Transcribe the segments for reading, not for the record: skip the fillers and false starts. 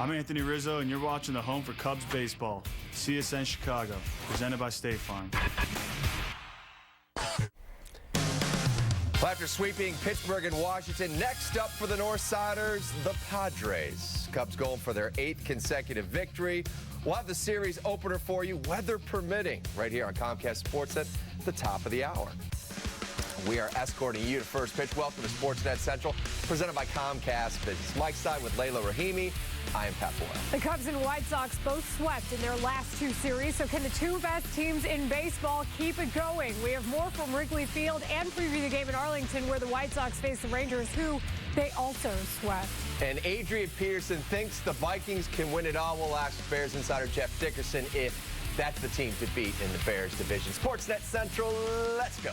I'm Anthony Rizzo, and you're watching the home for Cubs baseball, CSN Chicago, presented by State Farm. Well, after sweeping Pittsburgh and Washington, next up for the Northsiders, the Padres. Cubs going for their 8th consecutive victory. We'll have the series opener for you, weather permitting, right here on Comcast Sportsnet at the top of the hour. We are escorting you to first pitch. Welcome to Sportsnet Central, presented by Comcast. It's Mike Stein with Layla Rahimi. I am Pat Boyle. The Cubs and White Sox both swept in their last 2 series, so can the 2 best teams in baseball keep it going? We have more from Wrigley Field and preview the game in Arlington, where the White Sox face the Rangers, who they also swept. And Adrian Peterson thinks the Vikings can win it all. We'll ask Bears insider Jeff Dickerson if that's the team to beat in the Bears division. Sportsnet Central, let's go.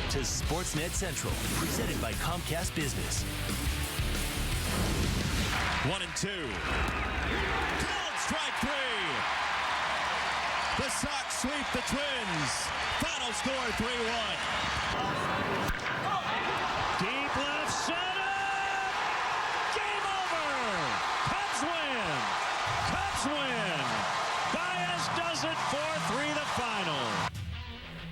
To Sportsnet Central, presented by Comcast Business. 1-2. Called strike 3. The Sox sweep the Twins. Final score 3-1. Deep left center. Game over. Cubs win. Cubs win. Baez does it 4-3 the final.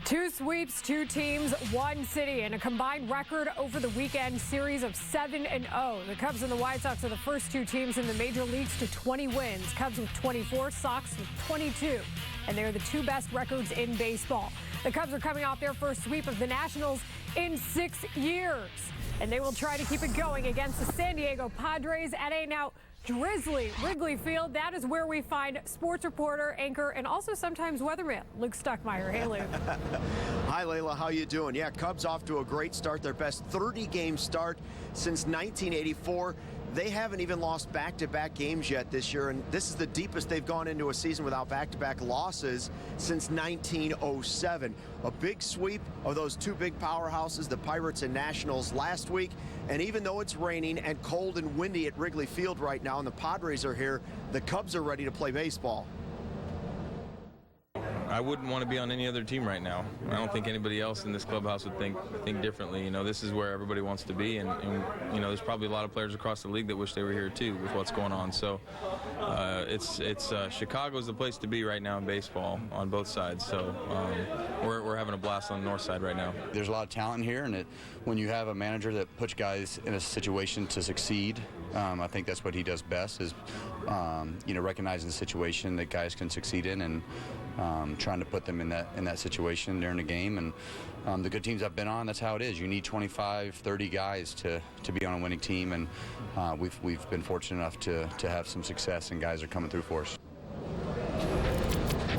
2 sweeps, 2 teams, 1 city, and a combined record over the weekend series of 7-0. The Cubs and the White Sox are the first 2 teams in the major leagues to 20 wins. Cubs with 24, Sox with 22, and they're the 2 best records in baseball. The Cubs are coming off their first sweep of the Nationals in 6 years, and they will try to keep it going against the San Diego Padres at a now drizzly Wrigley Field. That is where we find sports reporter, anchor, and also sometimes weatherman Luke Stuckmeyer. Hey, Luke. Hi, Layla. How you doing? Yeah, Cubs off to a great start. Their best 30-game start since 1984. They haven't even lost back-to-back games yet this year, and this is the deepest they've gone into a season without back-to-back losses since 1907. A big sweep of those 2 big powerhouses, the Pirates and Nationals, last week. And even though it's raining and cold and windy at Wrigley Field right now and the Padres are here, the Cubs are ready to play baseball. I wouldn't want to be on any other team right now. I don't think anybody else in this clubhouse would think differently. You know, this is where everybody wants to be, and you know, there's probably a lot of players across the league that wish they were here too with what's going on. So Chicago's the place to be right now in baseball on both sides. So we're having a blast on the north side right now. There's a lot of talent here, and when you have a manager that puts guys in a situation to succeed, I think that's what he does best is you know, recognizing the situation that guys can succeed in and trying to put them in that situation during the game. And the good teams I've been on, that's how it is. You need 25, 30 guys to be on a winning team, and we've been fortunate enough to have some success, and guys are coming through for us.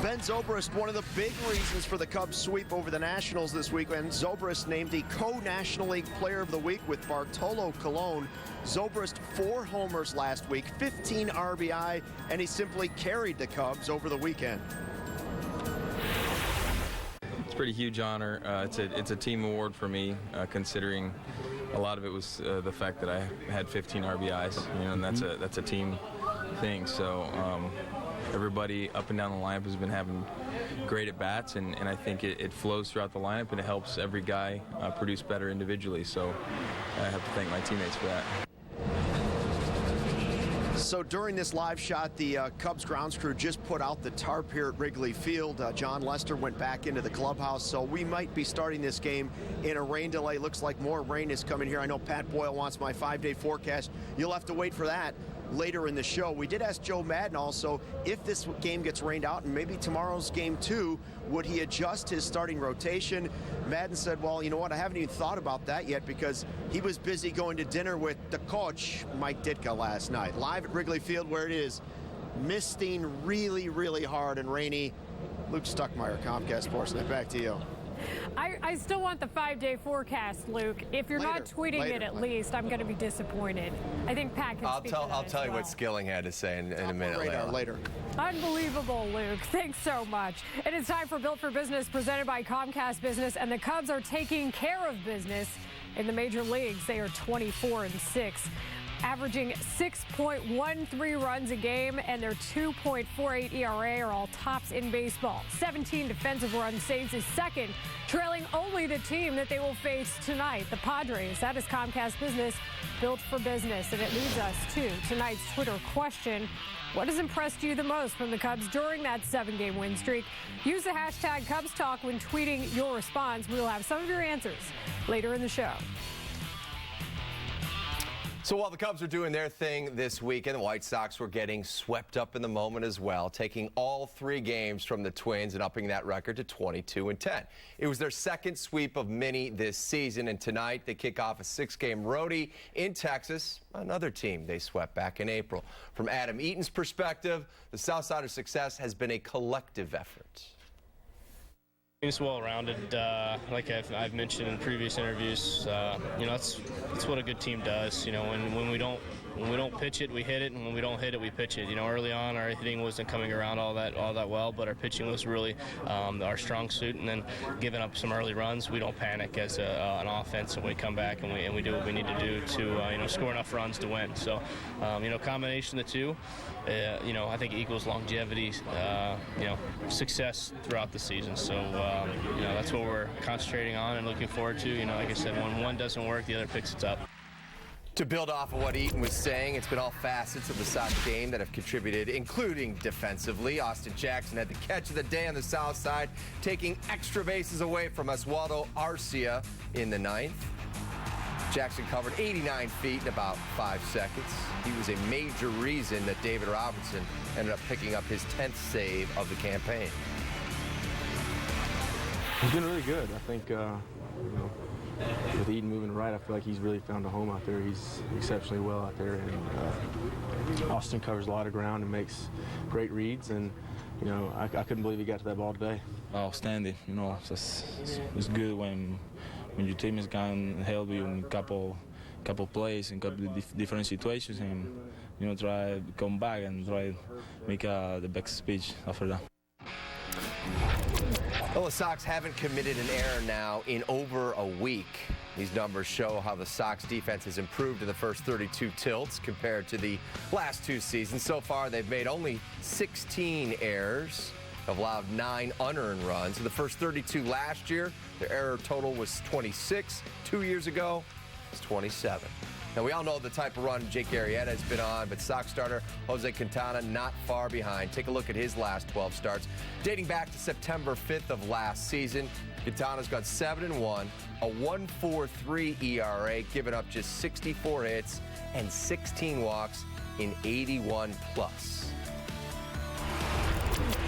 Ben Zobrist, one of the big reasons for the Cubs sweep over the Nationals this weekend. Zobrist named the co-National League Player of the Week with Bartolo Colon. Zobrist 4 homers last week, 15 RBI, and he simply carried the Cubs over the weekend. It's a pretty huge honor. It's a team award for me, considering a lot of it was the fact that I had 15 RBIs. You know, and that's a team thing. So everybody up and down the lineup has been having great at bats, and I think it flows throughout the lineup, and it helps every guy produce better individually. So I have to thank my teammates for that. So during this live shot, the Cubs grounds crew just put out the tarp here at Wrigley Field. John Lester went back into the clubhouse, so we might be starting this game in a rain delay. Looks like more rain is coming here. I know Pat Boyle wants my 5-day forecast. You'll have to wait for that later in the show. We did ask Joe Madden also if this game gets rained out, and maybe tomorrow's game 2, would he adjust his starting rotation? Madden said, well, you know what, I haven't even thought about that yet because he was busy going to dinner with the coach, Mike Ditka, last night. Live at Wrigley Field, where it is misting really, really hard and rainy. Luke Stuckmeyer, Comcast Sportsnet, back to you. I still want the 5-day forecast, Luke. If you're not tweeting it at least, I'm going to be disappointed. I think Pat can speak to that I'll tell you well. what Skilling had to say in a minute later. Unbelievable, Luke. Thanks so much. It is time for Built for Business, presented by Comcast Business, and the Cubs are taking care of business in the major leagues. They are 24-6. averaging 6.13 runs a game, and their 2.48 ERA are all tops in baseball. 17 defensive run saves is second, trailing only the team that they will face tonight, the Padres. That is Comcast Business, built for business. And it leads us to tonight's Twitter question. What has impressed you the most from the Cubs during that 7-game win streak? Use the hashtag Cubs Talk when tweeting your response. We will have some of your answers later in the show. So while the Cubs are doing their thing this weekend, the White Sox were getting swept up in the moment as well, taking all 3 games from the Twins and upping that record to 22-10. It was their second sweep of many this season, and tonight they kick off a 6-game roadie in Texas, another team they swept back in April. From Adam Eaton's perspective, the Southsiders' success has been a collective effort. It's well-rounded, like I've mentioned in previous interviews. You know, that's what a good team does. You know, when we don't pitch it, we hit it, and when we don't hit it, we pitch it. You know, early on, our hitting wasn't coming around all that well, but our pitching was really our strong suit. And then giving up some early runs, we don't panic as an offense, and we come back and we do what we need to do to you know, score enough runs to win. So, you know, combination of the two, you know, I think equals longevity, you know, success throughout the season. So, you know, that's what we're concentrating on and looking forward to. You know, like I said, when one doesn't work, the other picks it up. To build off of what Eaton was saying, it's been all facets of the Sox game that have contributed, including defensively. Austin Jackson had the catch of the day on the south side, taking extra bases away from Oswaldo Arcia in the 9th. Jackson covered 89 feet in about 5 seconds. He was a major reason that David Robertson ended up picking up his 10th save of the campaign. He's been really good. I think, you know, with Eden moving right, I feel like he's really found a home out there. He's exceptionally well out there, and Austin covers a lot of ground and makes great reads. And you know, I couldn't believe he got to that ball today. Outstanding. You know, it's good when your team is can help you in couple plays in couple different situations, and you know, try to come back and try to make the best speech after that. Well, the Sox haven't committed an error now in over a week. These numbers show how the Sox defense has improved in the first 32 tilts compared to the last 2 seasons. So far, they've made only 16 errors, have allowed 9 unearned runs. In the first 32 last year, their error total was 26. 2 years ago, it was 27. Now, we all know the type of run Jake Arrieta has been on, but Sox starter Jose Quintana not far behind. Take a look at his last 12 starts. Dating back to September 5th of last season, Quintana's got 7-1, a 1.43 ERA, giving up just 64 hits and 16 walks in 81 plus.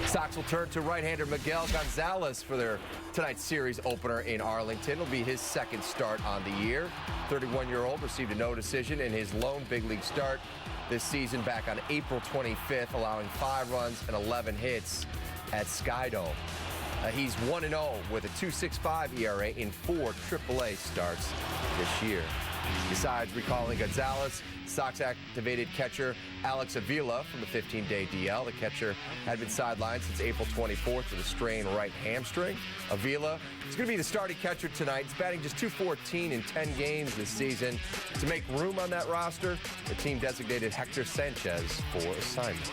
Sox will turn to right-hander Miguel Gonzalez for their tonight's series opener in Arlington. It'll be his second start on the year. 31-year-old received a no decision in his lone big league start this season back on April 25th, allowing 5 runs and 11 hits at Skydome. He's 1-0 with a 2.65 ERA in 4 AAA starts this year. Besides recalling Gonzalez, Sox activated catcher Alex Avila from the 15-day DL. The catcher had been sidelined since April 24th with a strained right hamstring. Avila is going to be the starting catcher tonight. He's batting just .214 in 10 games this season. To make room on that roster, the team designated Hector Sanchez for assignment.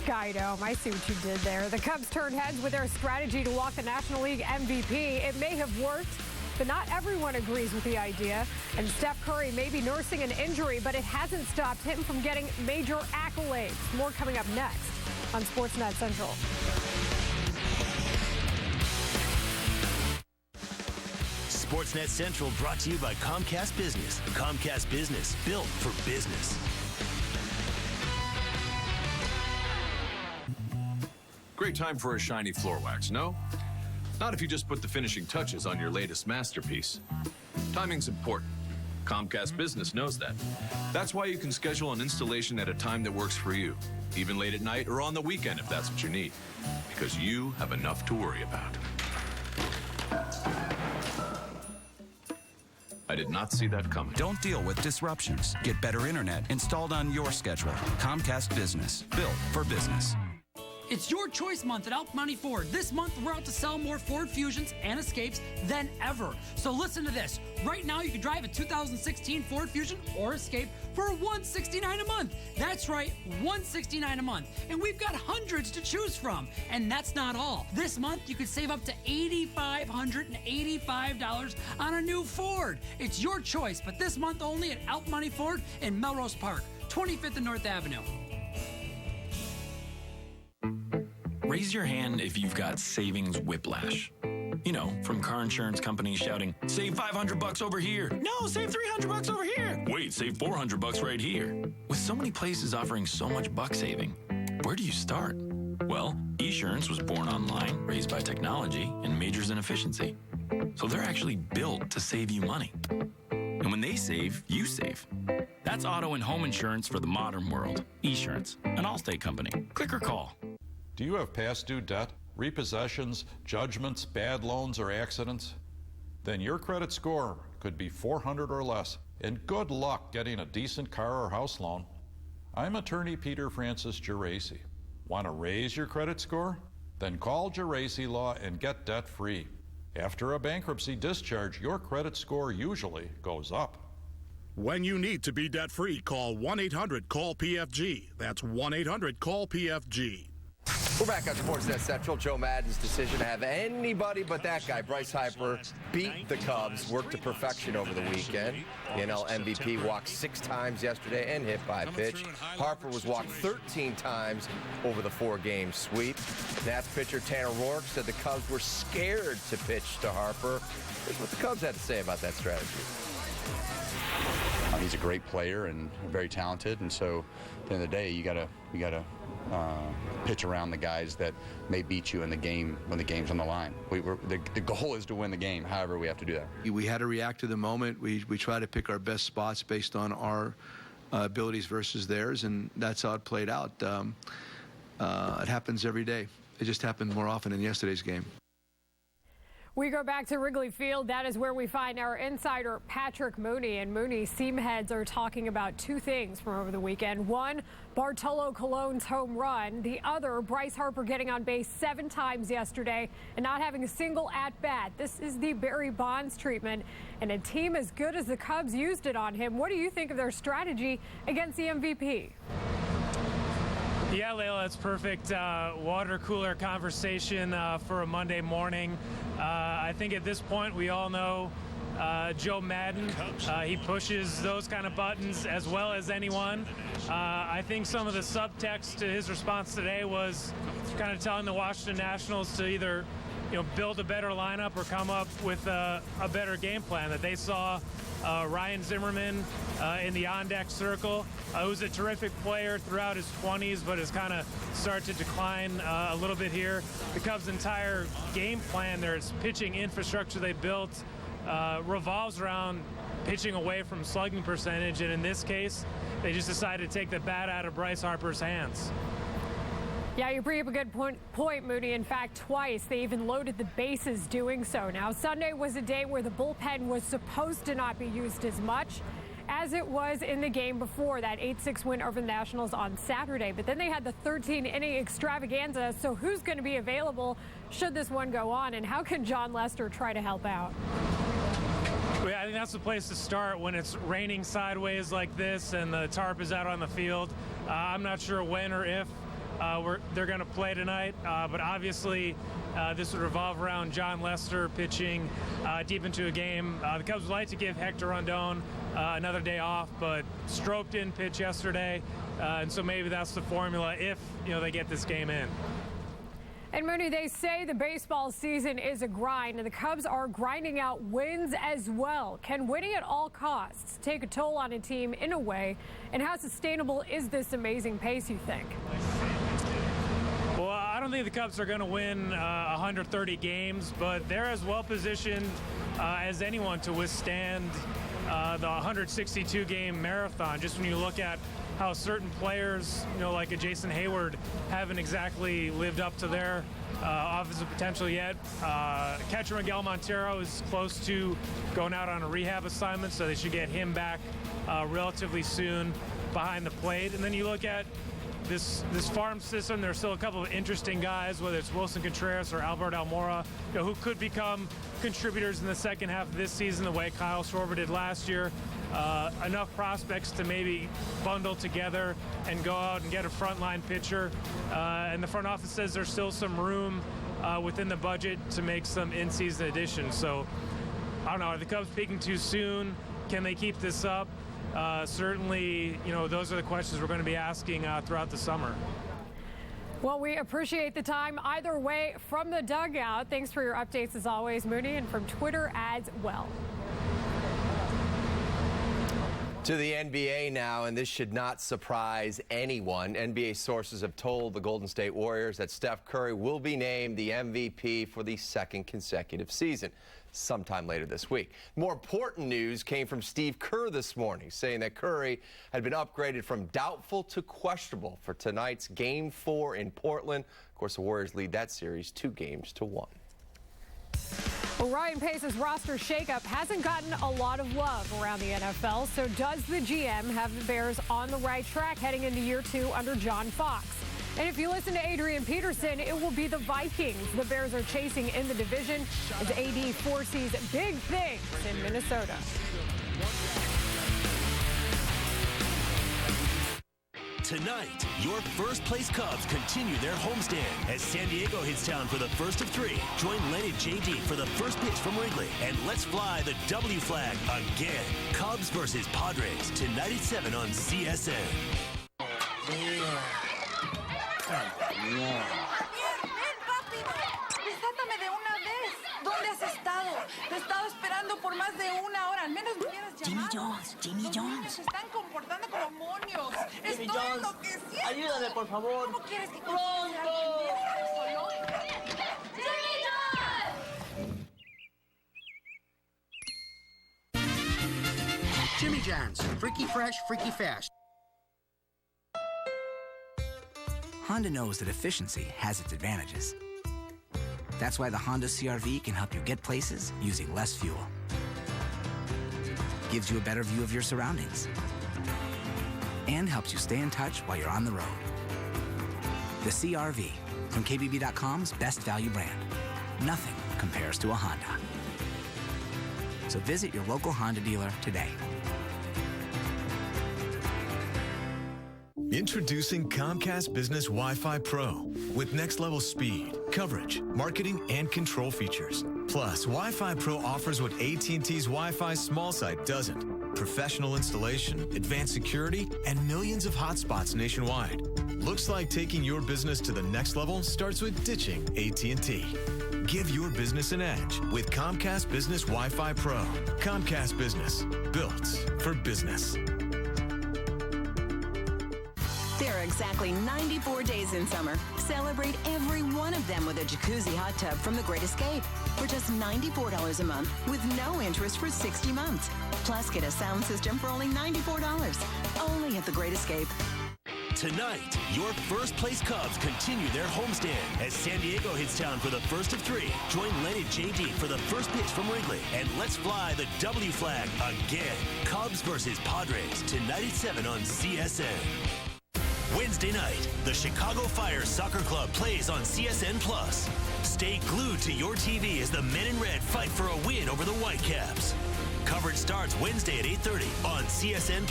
Skydome, I see what you did there. The Cubs turned heads with their strategy to walk the National League MVP. It may have worked, but not everyone agrees with the idea. And Steph Curry may be nursing an injury, but it hasn't stopped him from getting major accolades. More coming up next on Sportsnet Central. Sportsnet Central brought to you by Comcast Business. Comcast Business, built for business. Great time for a shiny floor wax, no? Not if you just put the finishing touches on your latest masterpiece. Timing's important. Comcast Business knows that. That's why you can schedule an installation at a time that works for you, even late at night or on the weekend if that's what you need, because you have enough to worry about. I did not see that coming. Don't deal with disruptions. Get better internet installed on your schedule. Comcast Business, built for business. It's your choice month at Elk Money Ford. This month, we're out to sell more Ford Fusions and Escapes than ever. So listen to this. Right now, you can drive a 2016 Ford Fusion or Escape for $169 a month. That's right, $169 a month. And we've got hundreds to choose from. And that's not all. This month, you could save up to $8,585 on a new Ford. It's your choice, but this month only at Elk Money Ford in Melrose Park, 25th and North Avenue. Raise your hand if you've got savings whiplash. You know, from car insurance companies shouting, save $500 over here. No, save $300 over here. Wait, save $400 right here. With so many places offering so much buck saving, where do you start? Well, Esurance was born online, raised by technology, and majors in efficiency. So they're actually built to save you money. And when they save, you save. That's auto and home insurance for the modern world. Esurance, an Allstate company. Click or call. Do you have past due debt, repossessions, judgments, bad loans, or accidents? Then your credit score could be 400 or less, and good luck getting a decent car or house loan. I'm attorney Peter Francis Geraci. Want to raise your credit score? Then call Geraci Law and get debt-free. After a bankruptcy discharge, your credit score usually goes up. When you need to be debt-free, call 1-800-CALL-PFG. That's 1-800-CALL-PFG. We're back on Sportsnet Central. Joe Madden's decision to have anybody but that guy, Bryce Harper, beat the Cubs, worked to perfection over the weekend. The NL MVP walked 6 times yesterday and hit by pitch. Harper was walked 13 times over the 4-game sweep. Nats pitcher Tanner Roark said the Cubs were scared to pitch to Harper. Here's what the Cubs had to say about that strategy. He's a great player and very talented, and so at the end of the day, you gotta pitch around the guys that may beat you in the game when the game's on the line. The goal is to win the game. However, we have to do that. We had to react to the moment. We try to pick our best spots based on our abilities versus theirs, and that's how it played out. It happens every day. It just happened more often in yesterday's game. We go back to Wrigley Field. That is where we find our insider, Patrick Mooney. And Mooney, seam heads are talking about 2 things from over the weekend. One, Bartolo Colon's home run. The other, Bryce Harper getting on base 7 times yesterday and not having a single at-bat. This is the Barry Bonds treatment, and a team as good as the Cubs used it on him. What do you think of their strategy against the MVP? Yeah, Layla, it's perfect water cooler conversation for a Monday morning. I think at this point we all know Joe Madden. He pushes those kind of buttons as well as anyone. I think some of the subtext to his response today was kind of telling the Washington Nationals to either build a better lineup or come up with a better game plan. That they saw Ryan Zimmerman in the on-deck circle, who's a terrific player throughout his 20s, but has kind of started to decline a little bit here. The Cubs' entire game plan, their pitching infrastructure they built, revolves around pitching away from slugging percentage, and in this case, they just decided to take the bat out of Bryce Harper's hands. Yeah, you bring up a good point, Mooney. In fact, twice they even loaded the bases doing so. Now, Sunday was a day where the bullpen was supposed to not be used as much as it was in the game before, that 8-6 win over the Nationals on Saturday. But then they had the 13-inning extravaganza, so who's going to be available should this one go on, and how can John Lester try to help out? Well, I think that's the place to start when it's raining sideways like this and the tarp is out on the field. I'm not sure when or if they're going to play tonight, but obviously this would revolve around John Lester pitching deep into a game. The Cubs would like to give Hector Rondon another day off, but Strop didn't pitch yesterday, and so maybe that's the formula if they get this game in. And Mooney, they say the baseball season is a grind, and the Cubs are grinding out wins as well. Can winning at all costs take a toll on a team in a way, and how sustainable is this amazing pace, you think? Well, I don't think the Cubs are going to win 130 games, but they're as well positioned as anyone to withstand the 162-game marathon. Just when you look at how certain players, like a Jason Hayward, haven't exactly lived up to their offensive potential yet. Catcher Miguel Montero is close to going out on a rehab assignment, so they should get him back relatively soon behind the plate. And then you look at this farm system, there's still a couple of interesting guys, whether it's Wilson Contreras or Albert Almora, who could become contributors in the second half of this season the way Kyle Schwarber did last year. Enough prospects to maybe bundle together and go out and get a frontline pitcher. And the front office says there's still some room within the budget to make some in-season additions. So I don't know, are the Cubs peaking too soon? Can they keep this up? Certainly, those are the questions we're going to be asking throughout the summer. Well, we appreciate the time either way from the dugout. Thanks for your updates as always, Mooney, and from Twitter as well. To the NBA now, and this should not surprise anyone. NBA sources have told the Golden State Warriors that Steph Curry will be named the MVP for the second consecutive season sometime later this week. More important news came from Steve Kerr this morning, saying that Curry had been upgraded from doubtful to questionable for tonight's Game 4 in Portland. Of course, the Warriors lead that series 2-1. Well, Ryan Pace's roster shakeup hasn't gotten a lot of love around the NFL, so does the GM have the Bears on the right track heading into year 2 under John Fox? And if you listen to Adrian Peterson, it will be the Vikings the Bears are chasing in the division as AD foresees big things in Minnesota. Tonight, your first-place Cubs continue their homestand as San Diego hits town for the first of 3. Join Len and JD for the first pitch from Wrigley, and let's fly the W flag again. Cubs versus Padres tonight at 7 on CSN. Desátame de una vez. ¿Dónde has estado? Te he estado esperando por más de una hora. Al menos me hubieras llamado. Jimmy Jones. Se están comportando como monios. Estoy enloqueciendo. Ayúdame, por favor. ¿Cómo quieres que consiga solo? Jimmy John's, freaky fresh, freaky fast. Honda knows that efficiency has its advantages. That's why the Honda CR-V can help you get places using less fuel. Gives you a better view of your surroundings. And helps you stay in touch while you're on the road. The CR-V, from KBB.com's best value brand. Nothing compares to a Honda. So visit your local Honda dealer today. Introducing Comcast Business Wi-Fi Pro with next-level speed, coverage, marketing, and control features. Plus, Wi-Fi Pro offers what AT&T's Wi-Fi small site doesn't. Professional installation, advanced security, and millions of hotspots nationwide. Looks like taking your business to the next level starts with ditching AT&T. Give your business an edge with Comcast Business Wi-Fi Pro. Comcast Business, built for business. There are exactly 94 days in summer. Celebrate every one of them with a jacuzzi hot tub from The Great Escape for just $94 a month with no interest for 60 months. Plus, get a sound system for only $94. Only at The Great Escape. Tonight, your first-place Cubs continue their homestand as San Diego hits town for the first of 3. Join Len and JD for the first pitch from Wrigley, and let's fly the W flag again. Cubs versus Padres tonight at 7 on CSN. Wednesday night, the Chicago Fire Soccer Club plays on CSN+. Stay glued to your TV as the men in red fight for a win over the Whitecaps. Coverage starts Wednesday at 8:30 on CSN+.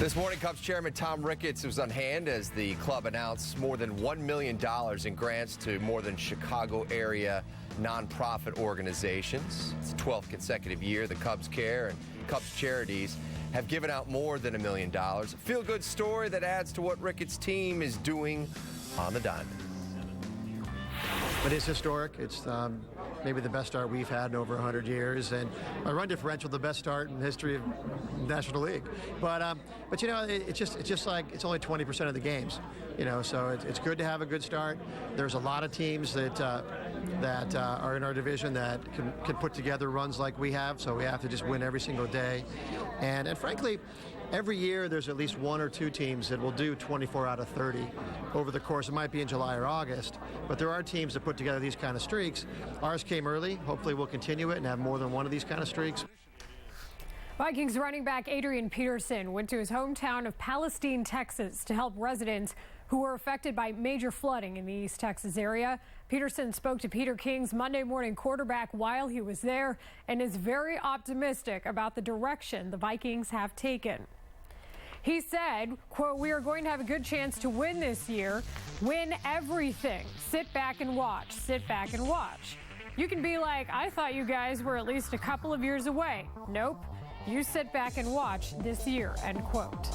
This morning, Cubs chairman Tom Ricketts was on hand as the club announced more than $1 million in grants to more than Chicago area nonprofit organizations. It's the 12th consecutive year the Cubs Care and Cubs Charities have given out more than $1 million. A feel-good story that adds to what Ricketts' team is doing on the diamond. But it's historic. It's maybe the best start we've had in over 100 years, and my run differential, the best start in the history of National League. But you know, it's just like it's only 20% of the games, you know. So it's good to have a good start. There's a lot of teams that are in our division that can put together runs like we have. So we have to just win every single day, and frankly, every year there's at least 1 or 2 teams that will do 24 out of 30 over the course. It might be in July or August, but there are teams that put together these kind of streaks. Ours came early. Hopefully we'll continue it and have more than one of these kind of streaks. Vikings running back Adrian Peterson went to his hometown of Palestine, Texas, to help residents who were affected by major flooding in the East Texas area. Peterson spoke to Peter King's Monday Morning Quarterback while he was there and is very optimistic about the direction the Vikings have taken. He said, quote, "We are going to have a good chance to win this year, win everything. Sit back and watch, sit back and watch." You can be like, "I thought you guys were at least a couple of years away." Nope. You sit back and watch this year, end quote.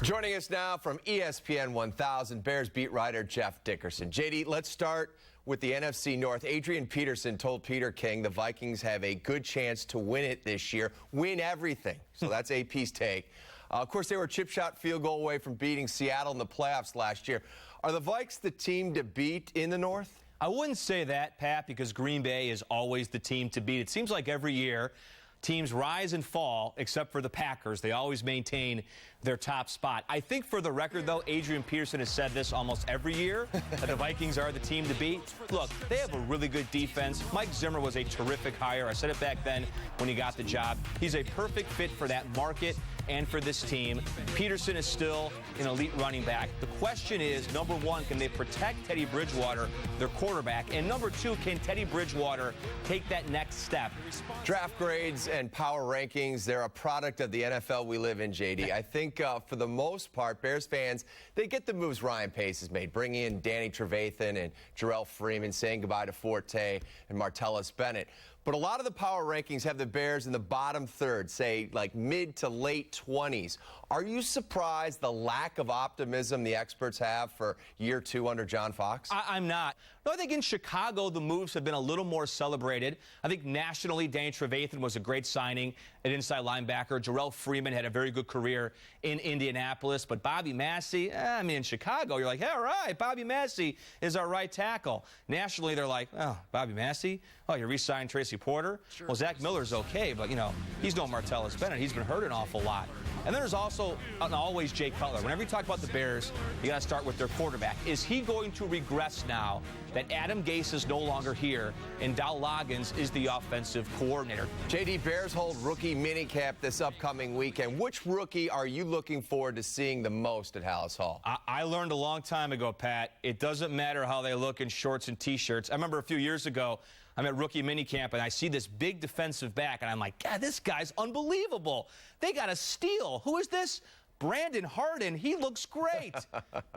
Joining us now from ESPN 1000, Bears beat writer Jeff Dickerson. JD, let's start with the NFC North. Adrian Peterson told Peter King the Vikings have a good chance to win it this year, win everything. So that's AP's take. Of course, they were a chip shot field goal away from beating Seattle in the playoffs last year. Are the Vikes the team to beat in the North? I wouldn't say that, Pat, because Green Bay is always the team to beat. It seems like every year teams rise and fall, except for the Packers. They always maintain their top spot. I think for the record, though, Adrian Peterson has said this almost every year, that the Vikings are the team to beat. Look, they have a really good defense. Mike Zimmer was a terrific hire. I said it back then when he got the job. He's a perfect fit for that market and for this team. Peterson is still an elite running back. The question is, number one, can they protect Teddy Bridgewater, their quarterback? And number two, can Teddy Bridgewater take that next step? Draft grades and power rankings, they're a product of the NFL we live in, JD. I think for the most part, Bears fans, they get the moves Ryan Pace has made, bringing in Danny Trevathan and Jarrell Freeman, saying goodbye to Forte and Martellus Bennett. But a lot of the power rankings have the Bears in the bottom third, say like mid to late 20s. Are you surprised the lack of optimism the experts have for year two under John Fox? I'm not. No, I think in Chicago the moves have been a little more celebrated. I think nationally Danny Trevathan was a great signing at inside linebacker. Jarrell Freeman had a very good career in Indianapolis. But Bobby Massey, in Chicago, you're like, hey, all right, Bobby Massey is our right tackle. Nationally, they're like, oh, Bobby Massey? Oh, you re-signed Tracy Porter? Sure. Well, Zach Miller's okay, but, he's no Martellus Bennett. He's been hurt an awful lot. And then there's also always Jay Cutler. Whenever you talk about the Bears, you got to start with their quarterback. Is he going to regress now that Adam Gase is no longer here and Dow Loggins is the offensive coordinator? JD, Bears hold rookie minicamp this upcoming weekend. Which rookie are you looking forward to seeing the most at Hallis Hall? I learned a long time ago, Pat, it doesn't matter how they look in shorts and T-shirts. I remember a few years ago, I'm at rookie minicamp, and I see this big defensive back, and I'm like, God, this guy's unbelievable. They got a steal. Who is this? Brandon Harden. He looks great.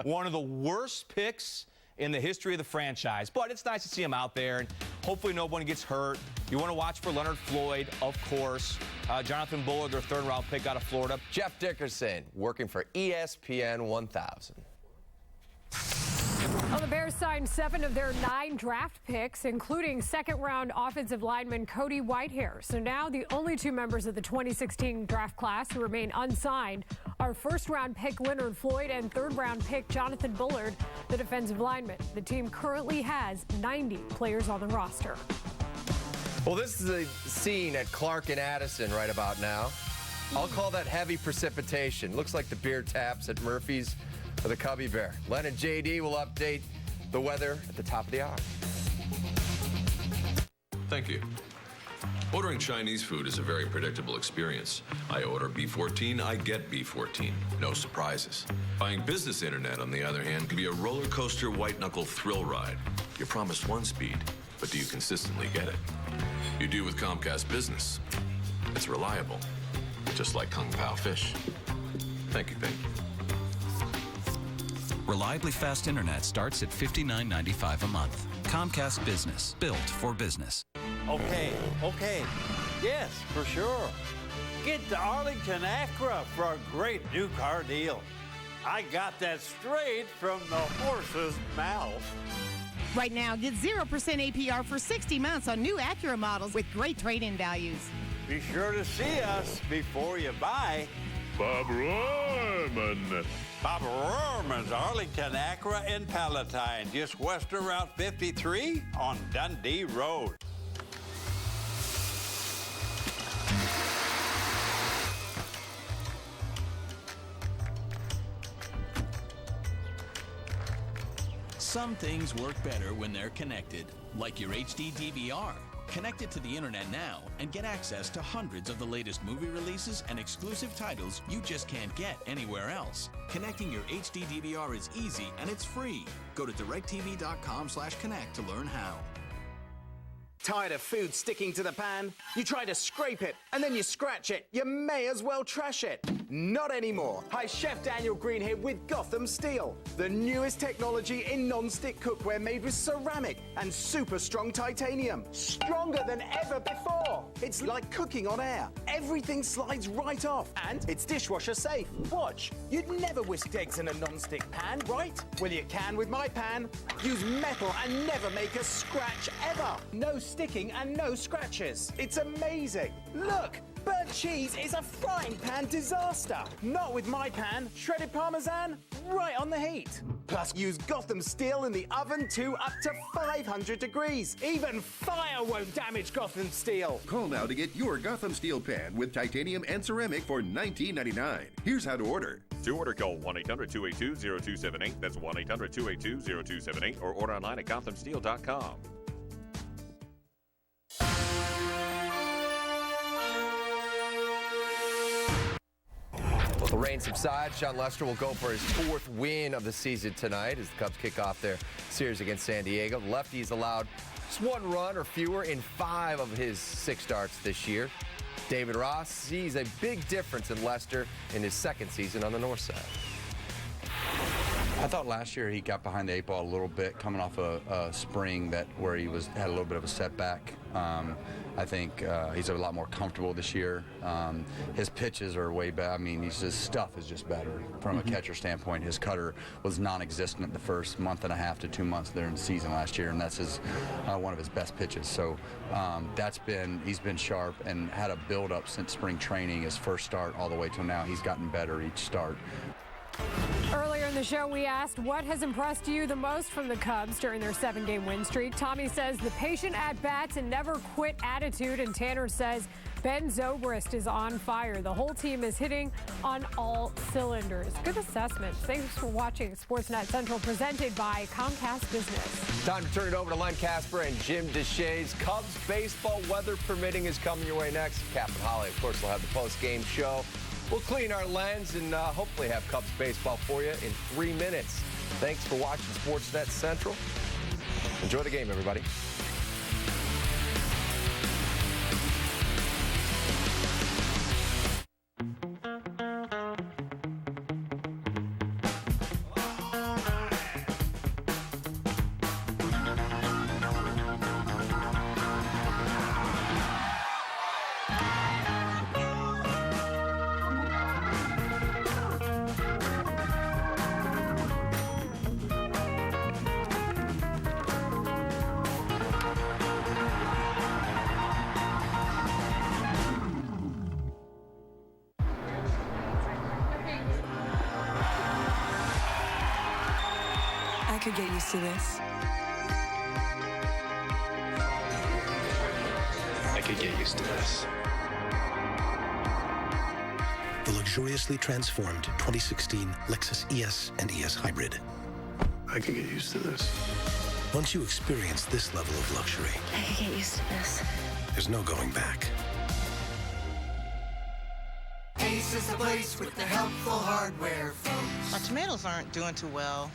One of the worst picks in the history of the franchise. But it's nice to see him out there, and hopefully no one gets hurt. You want to watch for Leonard Floyd, of course. Jonathan Bullard, their third-round pick out of Florida. Jeff Dickerson, working for ESPN 1000. Well, the Bears signed 7 of their 9 draft picks, including second-round offensive lineman Cody Whitehair. So now the only 2 members of the 2016 draft class who remain unsigned are first-round pick Leonard Floyd and third-round pick Jonathan Bullard, the defensive lineman. The team currently has 90 players on the roster. Well, this is a scene at Clark and Addison right about now. I'll call that heavy precipitation. Looks like the beer taps at Murphy's for the Cubby Bear. Len and JD will update the weather at the top of the hour. Thank you. Ordering Chinese food is a very predictable experience. I order B14, I get B14. No surprises. Buying business internet, on the other hand, can be a roller coaster white-knuckle thrill ride. You're promised one speed, but do you consistently get it? You do with Comcast Business. It's reliable, just like Kung Pao fish. Thank you, Pink. Reliably fast internet starts at $59.95 a month. Comcast Business, built for business. Okay. Yes, for sure. Get to Arlington Acura for a great new car deal. I got that straight from the horse's mouth. Right now, get 0% APR for 60 months on new Acura models with great trade-in values. Be sure to see us before you buy. Bob Rohrman. Bob Rohrman's Arlington Acura in Palatine, just west of Route 53 on Dundee Road. Some things work better when they're connected, like your HD DVR. Connect it to the internet now and get access to hundreds of the latest movie releases and exclusive titles you just can't get anywhere else. Connecting your HD DVR is easy and it's free. Go to directtv.com/connect to learn how. Tired of food sticking to the pan? You try to scrape it, and then you scratch it. You may as well trash it. Not anymore. Hi, Chef Daniel Green here with Gotham Steel, the newest technology in non-stick cookware made with ceramic and super strong titanium. Stronger than ever before. It's like cooking on air. Everything slides right off, and it's dishwasher safe. Watch. You'd never whisk eggs in a non-stick pan, right? Well, you can with my pan. Use metal and never make a scratch ever. No sticking and no scratches. It's amazing. Look, burnt cheese is a frying pan disaster. Not with my pan. Shredded Parmesan, right on the heat. Plus, use Gotham Steel in the oven to up to 500 degrees. Even fire won't damage Gotham Steel. Call now to get your Gotham Steel pan with titanium and ceramic for $19.99. Here's how to order. To order, call 1-800-282-0278. That's 1-800-282-0278. Or order online at gothamsteel.com. Well, the rain subsides. John Lester will go for his 4th win of the season tonight as the Cubs kick off their series against San Diego. The lefties allowed just 1 run or fewer in 5 of his 6 starts this year. David Ross sees a big difference in Lester in his 2nd season on the north side. I thought last year he got behind the 8 ball a little bit, coming off a spring where he had a little bit of a setback. I think he's a lot more comfortable this year. His pitches are way better. I mean, his stuff is just better from a catcher standpoint. His cutter was non-existent the first month and a half to 2 months there in the season last year, and that's one of his best pitches. So he's been sharp and had a build-up since spring training, his first start all the way till now. He's gotten better each start. Earlier in the show, we asked what has impressed you the most from the Cubs during their 7-game win streak. Tommy says the patient at-bats and never-quit attitude, and Tanner says Ben Zobrist is on fire. The whole team is hitting on all cylinders. Good assessment. Thanks for watching Sportsnet Central, presented by Comcast Business. Time to turn it over to Len Casper and Jim Deshays. Cubs baseball, weather permitting, is coming your way next. Cap and Holly, of course, will have the post-game show. We'll clean our lens and hopefully have Cubs baseball for you in 3 minutes. Thanks for watching Sportsnet Central. Enjoy the game, everybody. I could get used to this. I could get used to this. The luxuriously transformed 2016 Lexus ES and ES Hybrid. I could get used to this. Once you experience this level of luxury, I could get used to this. there's no going back. Ace is the place with the helpful hardware, folks. My tomatoes aren't doing too well.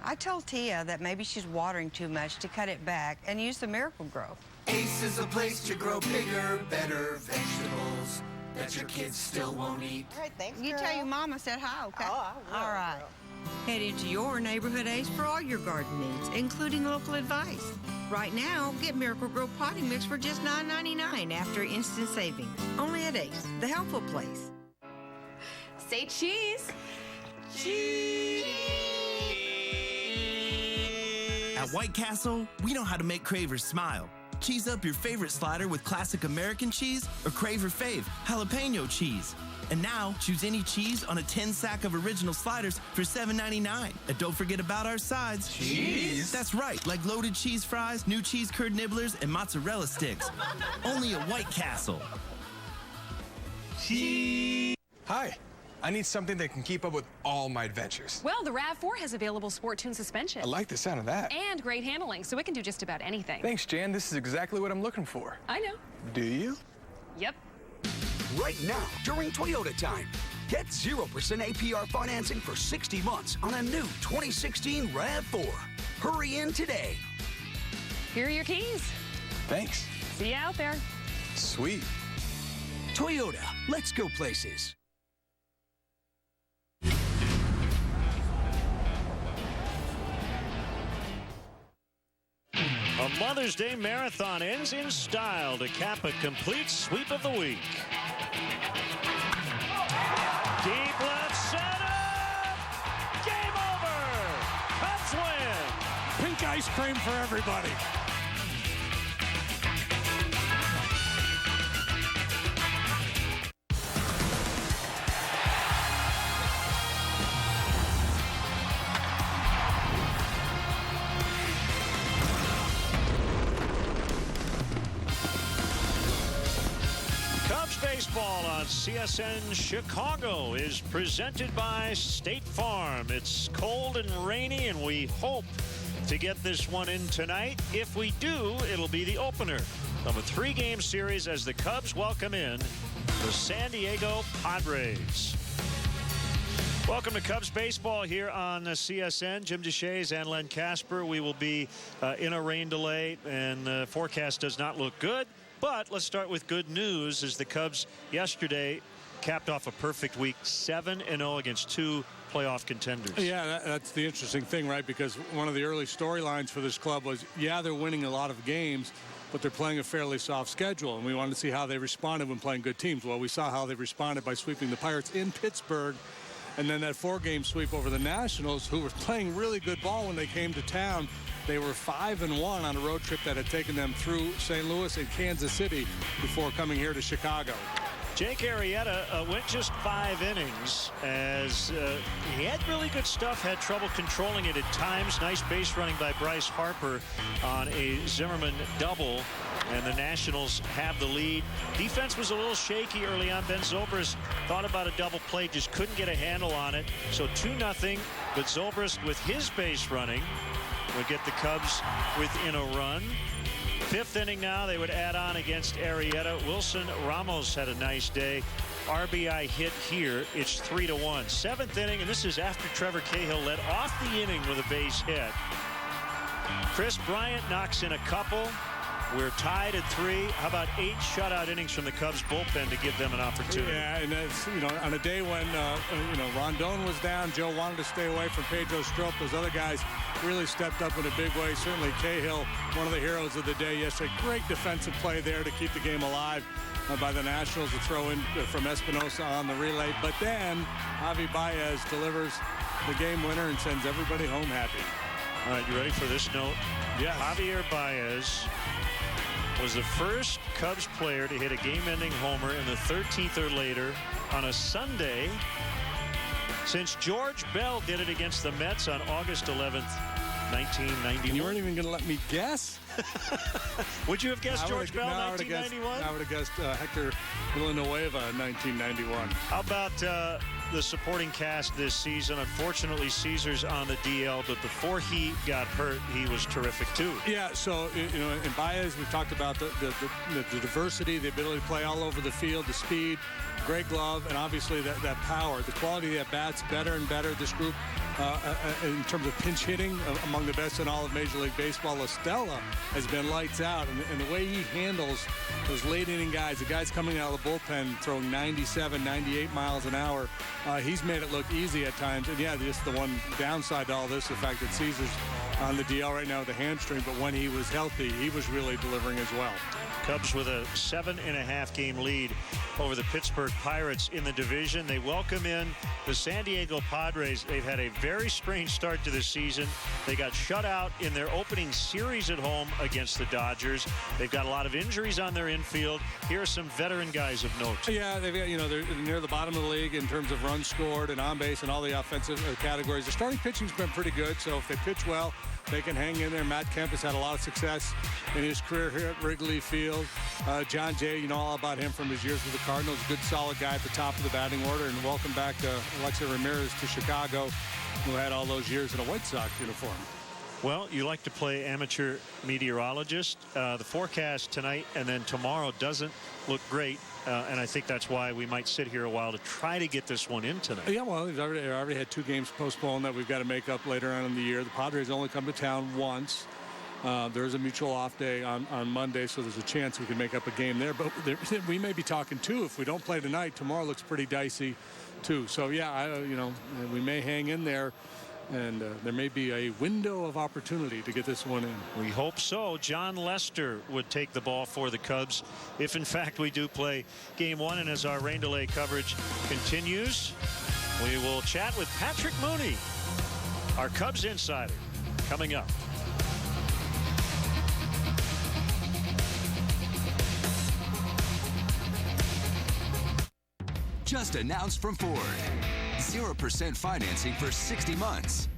I told Tia that maybe she's watering too much to cut it back and use the Miracle Grow. Ace is a place to grow bigger, better vegetables that your kids still won't eat. All right, thanks, You tell your mama said hi, okay? Oh, I will. All right. Head into your neighborhood Ace for all your garden needs, including local advice. Right now, get Miracle Grow potting mix for just $9.99 after instant savings. Only at Ace, the helpful place. Say cheese. Cheese. At White Castle, we know how to make cravers smile. Cheese up your favorite slider with classic American cheese or crave your fave, jalapeno cheese. And now, choose any cheese on a 10-sack of original sliders for $7.99. And don't forget about our sides. Cheese? That's right, like loaded cheese fries, new cheese curd nibblers, and mozzarella sticks. Only at White Castle. Cheese. Hi, I need something that can keep up with all my adventures. Well, the RAV4 has available Sport Tune suspension. I like the sound of that. And great handling, so it can do just about anything. Thanks, Jan. This is exactly what I'm looking for. I know. Do you? Yep. Right now, during Toyota time, get 0% APR financing for 60 months on a new 2016 RAV4. Hurry in today. Here are your keys. Thanks. See you out there. Sweet. Toyota, let's go places. A Mother's Day marathon ends in style to cap a complete sweep of the week. Deep left center. Game over. Cubs win. Pink ice cream for everybody. Baseball on CSN Chicago is presented by State Farm. It's cold and rainy, and we hope to get this one in tonight. If we do, it'll be the opener of a 3-game series as the Cubs welcome in the San Diego Padres. Welcome to Cubs baseball here on the CSN. Jim Deshaies and Len Casper. We will be in a rain delay, and the forecast does not look good. But let's start with good news, as the Cubs yesterday capped off a perfect week, 7-0 against 2 playoff contenders. Yeah, that's the interesting thing, right? Because one of the early storylines for this club was, yeah, they're winning a lot of games, but they're playing a fairly soft schedule, and we wanted to see how they responded when playing good teams. Well, we saw how they responded by sweeping the Pirates in Pittsburgh, and then that 4-game sweep over the Nationals, who were playing really good ball when they came to town. They were 5-1 on a road trip that had taken them through St. Louis and Kansas City before coming here to Chicago. Jake Arrieta went just 5 innings as he had really good stuff, had trouble controlling it at times. Nice base running by Bryce Harper on a Zimmerman double, and the Nationals have the lead. Defense was a little shaky early on. Ben Zobrist thought about a double play, just couldn't get a handle on it. So 2-0, but Zobrist with his base running would get the Cubs within a run. 5th inning now, they would add on against Arrieta. Wilson Ramos had a nice day. RBI hit here. It's 3-1. 7th inning, and this is after Trevor Cahill led off the inning with a base hit. Chris Bryant knocks in a couple. We're tied at 3. How about 8 shutout innings from the Cubs bullpen to give them an opportunity? Yeah, and that's, on a day when, Rondon was down, Joe wanted to stay away from Pedro Strop. Those other guys really stepped up in a big way. Certainly Cahill, one of the heroes of the day yesterday. Great defensive play there to keep the game alive by the Nationals. To throw in from Espinosa on the relay. But then Javi Baez delivers the game winner and sends everybody home happy. All right, you ready for this note? Yeah. Javier Baez was the first Cubs player to hit a game-ending homer in the 13th or later on a Sunday since George Bell did it against the Mets on August 11th, 1991. You weren't even going to let me guess? Would you have guessed George Bell, 1991? I would have guessed Hector Villanueva, 1991. How about the supporting cast this season? Unfortunately, Caesar's on the DL, but before he got hurt, he was terrific too. Yeah, so, in Baez, we talked about the diversity, the ability to play all over the field, the speed, great glove, and obviously that power. The quality of bats better and better. This group, in terms of pinch hitting, among the best in all of Major League Baseball. La Stella has been lights out, and the way he handles those late inning guys, the guys coming out of the bullpen throwing 97, 98 miles an hour, he's made it look easy at times. And yeah, just the one downside to all this, the fact that Caesar's on the DL right now with a hamstring, but when he was healthy, he was really delivering as well. Cubs with a 7.5 game lead over the Pittsburgh Pirates in the division. They welcome in the San Diego Padres. They've had a very strange start to this season. They got shut out in their opening series at home against the Dodgers. They've got a lot of injuries on their infield. Here are some veteran guys of note. Yeah, they've got, they're near the bottom of the league in terms of runs scored and on base and all the offensive categories. The starting pitching's been pretty good, so if they pitch well, they can hang in there. Matt Kemp has had a lot of success in his career here at Wrigley Field. field. John Jay, you know all about him from his years with the Cardinals. A good, solid guy at the top of the batting order. And welcome back Alexei Ramirez to Chicago, who had all those years in a White Sox uniform. Well, you like to play amateur meteorologist. The forecast tonight and then tomorrow doesn't look great. And I think that's why we might sit here a while to try to get this one in tonight. Yeah, well, we've already had 2 games postponed that we've got to make up later on in the year. The Padres only come to town once. There's a mutual off day on Monday, so there's a chance we can make up a game there. But we may be talking 2 if we don't play tonight. Tomorrow looks pretty dicey, too. So, yeah, we may hang in there. And there may be a window of opportunity to get this one in. We hope so. John Lester would take the ball for the Cubs if, in fact, we do play Game 1. And as our rain delay coverage continues, we will chat with Patrick Mooney, our Cubs insider, coming up. Just announced from Ford. 0% financing for 60 months.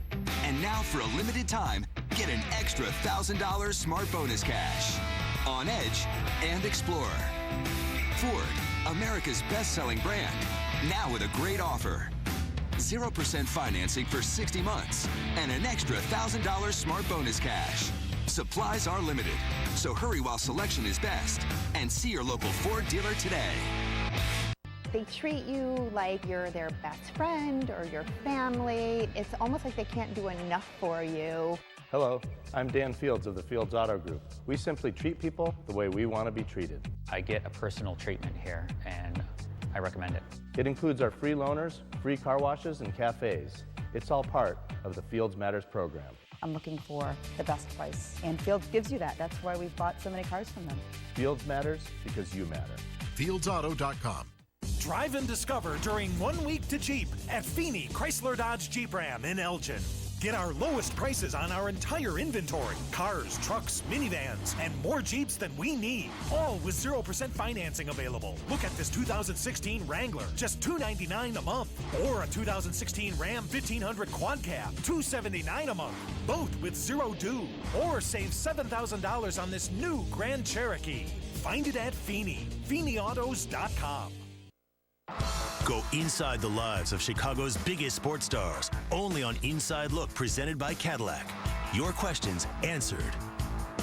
And now for a limited time, get an extra $1,000 smart bonus cash on Edge and Explorer. Ford, America's best-selling brand, now with a great offer. 0% financing for 60 months and an extra $1,000 smart bonus cash. Supplies are limited, so hurry while selection is best and see your local Ford dealer today. They treat you like you're their best friend or your family. It's almost like they can't do enough for you. Hello, I'm Dan Fields of the Fields Auto Group. We simply treat people the way we want to be treated. I get a personal treatment here, and I recommend it. It includes our free loaners, free car washes, and cafes. It's all part of the Fields Matters program. I'm looking for the best price, and Fields gives you that. That's why we've bought so many cars from them. Fields matters because you matter. FieldsAuto.com. Drive and discover during 1 week to Jeep at Feeney Chrysler Dodge Jeep Ram in Elgin. Get our lowest prices on our entire inventory. Cars, trucks, minivans, and more Jeeps than we need. All with 0% financing available. Look at this 2016 Wrangler, just $299 a month. Or a 2016 Ram 1500 Quad Cab, $279 a month. Both with zero due. Or save $7,000 on this new Grand Cherokee. Find it at Feeney. FeeneyAutos.com. Go inside the lives of Chicago's biggest sports stars, only on Inside Look, presented by Cadillac. Your questions answered.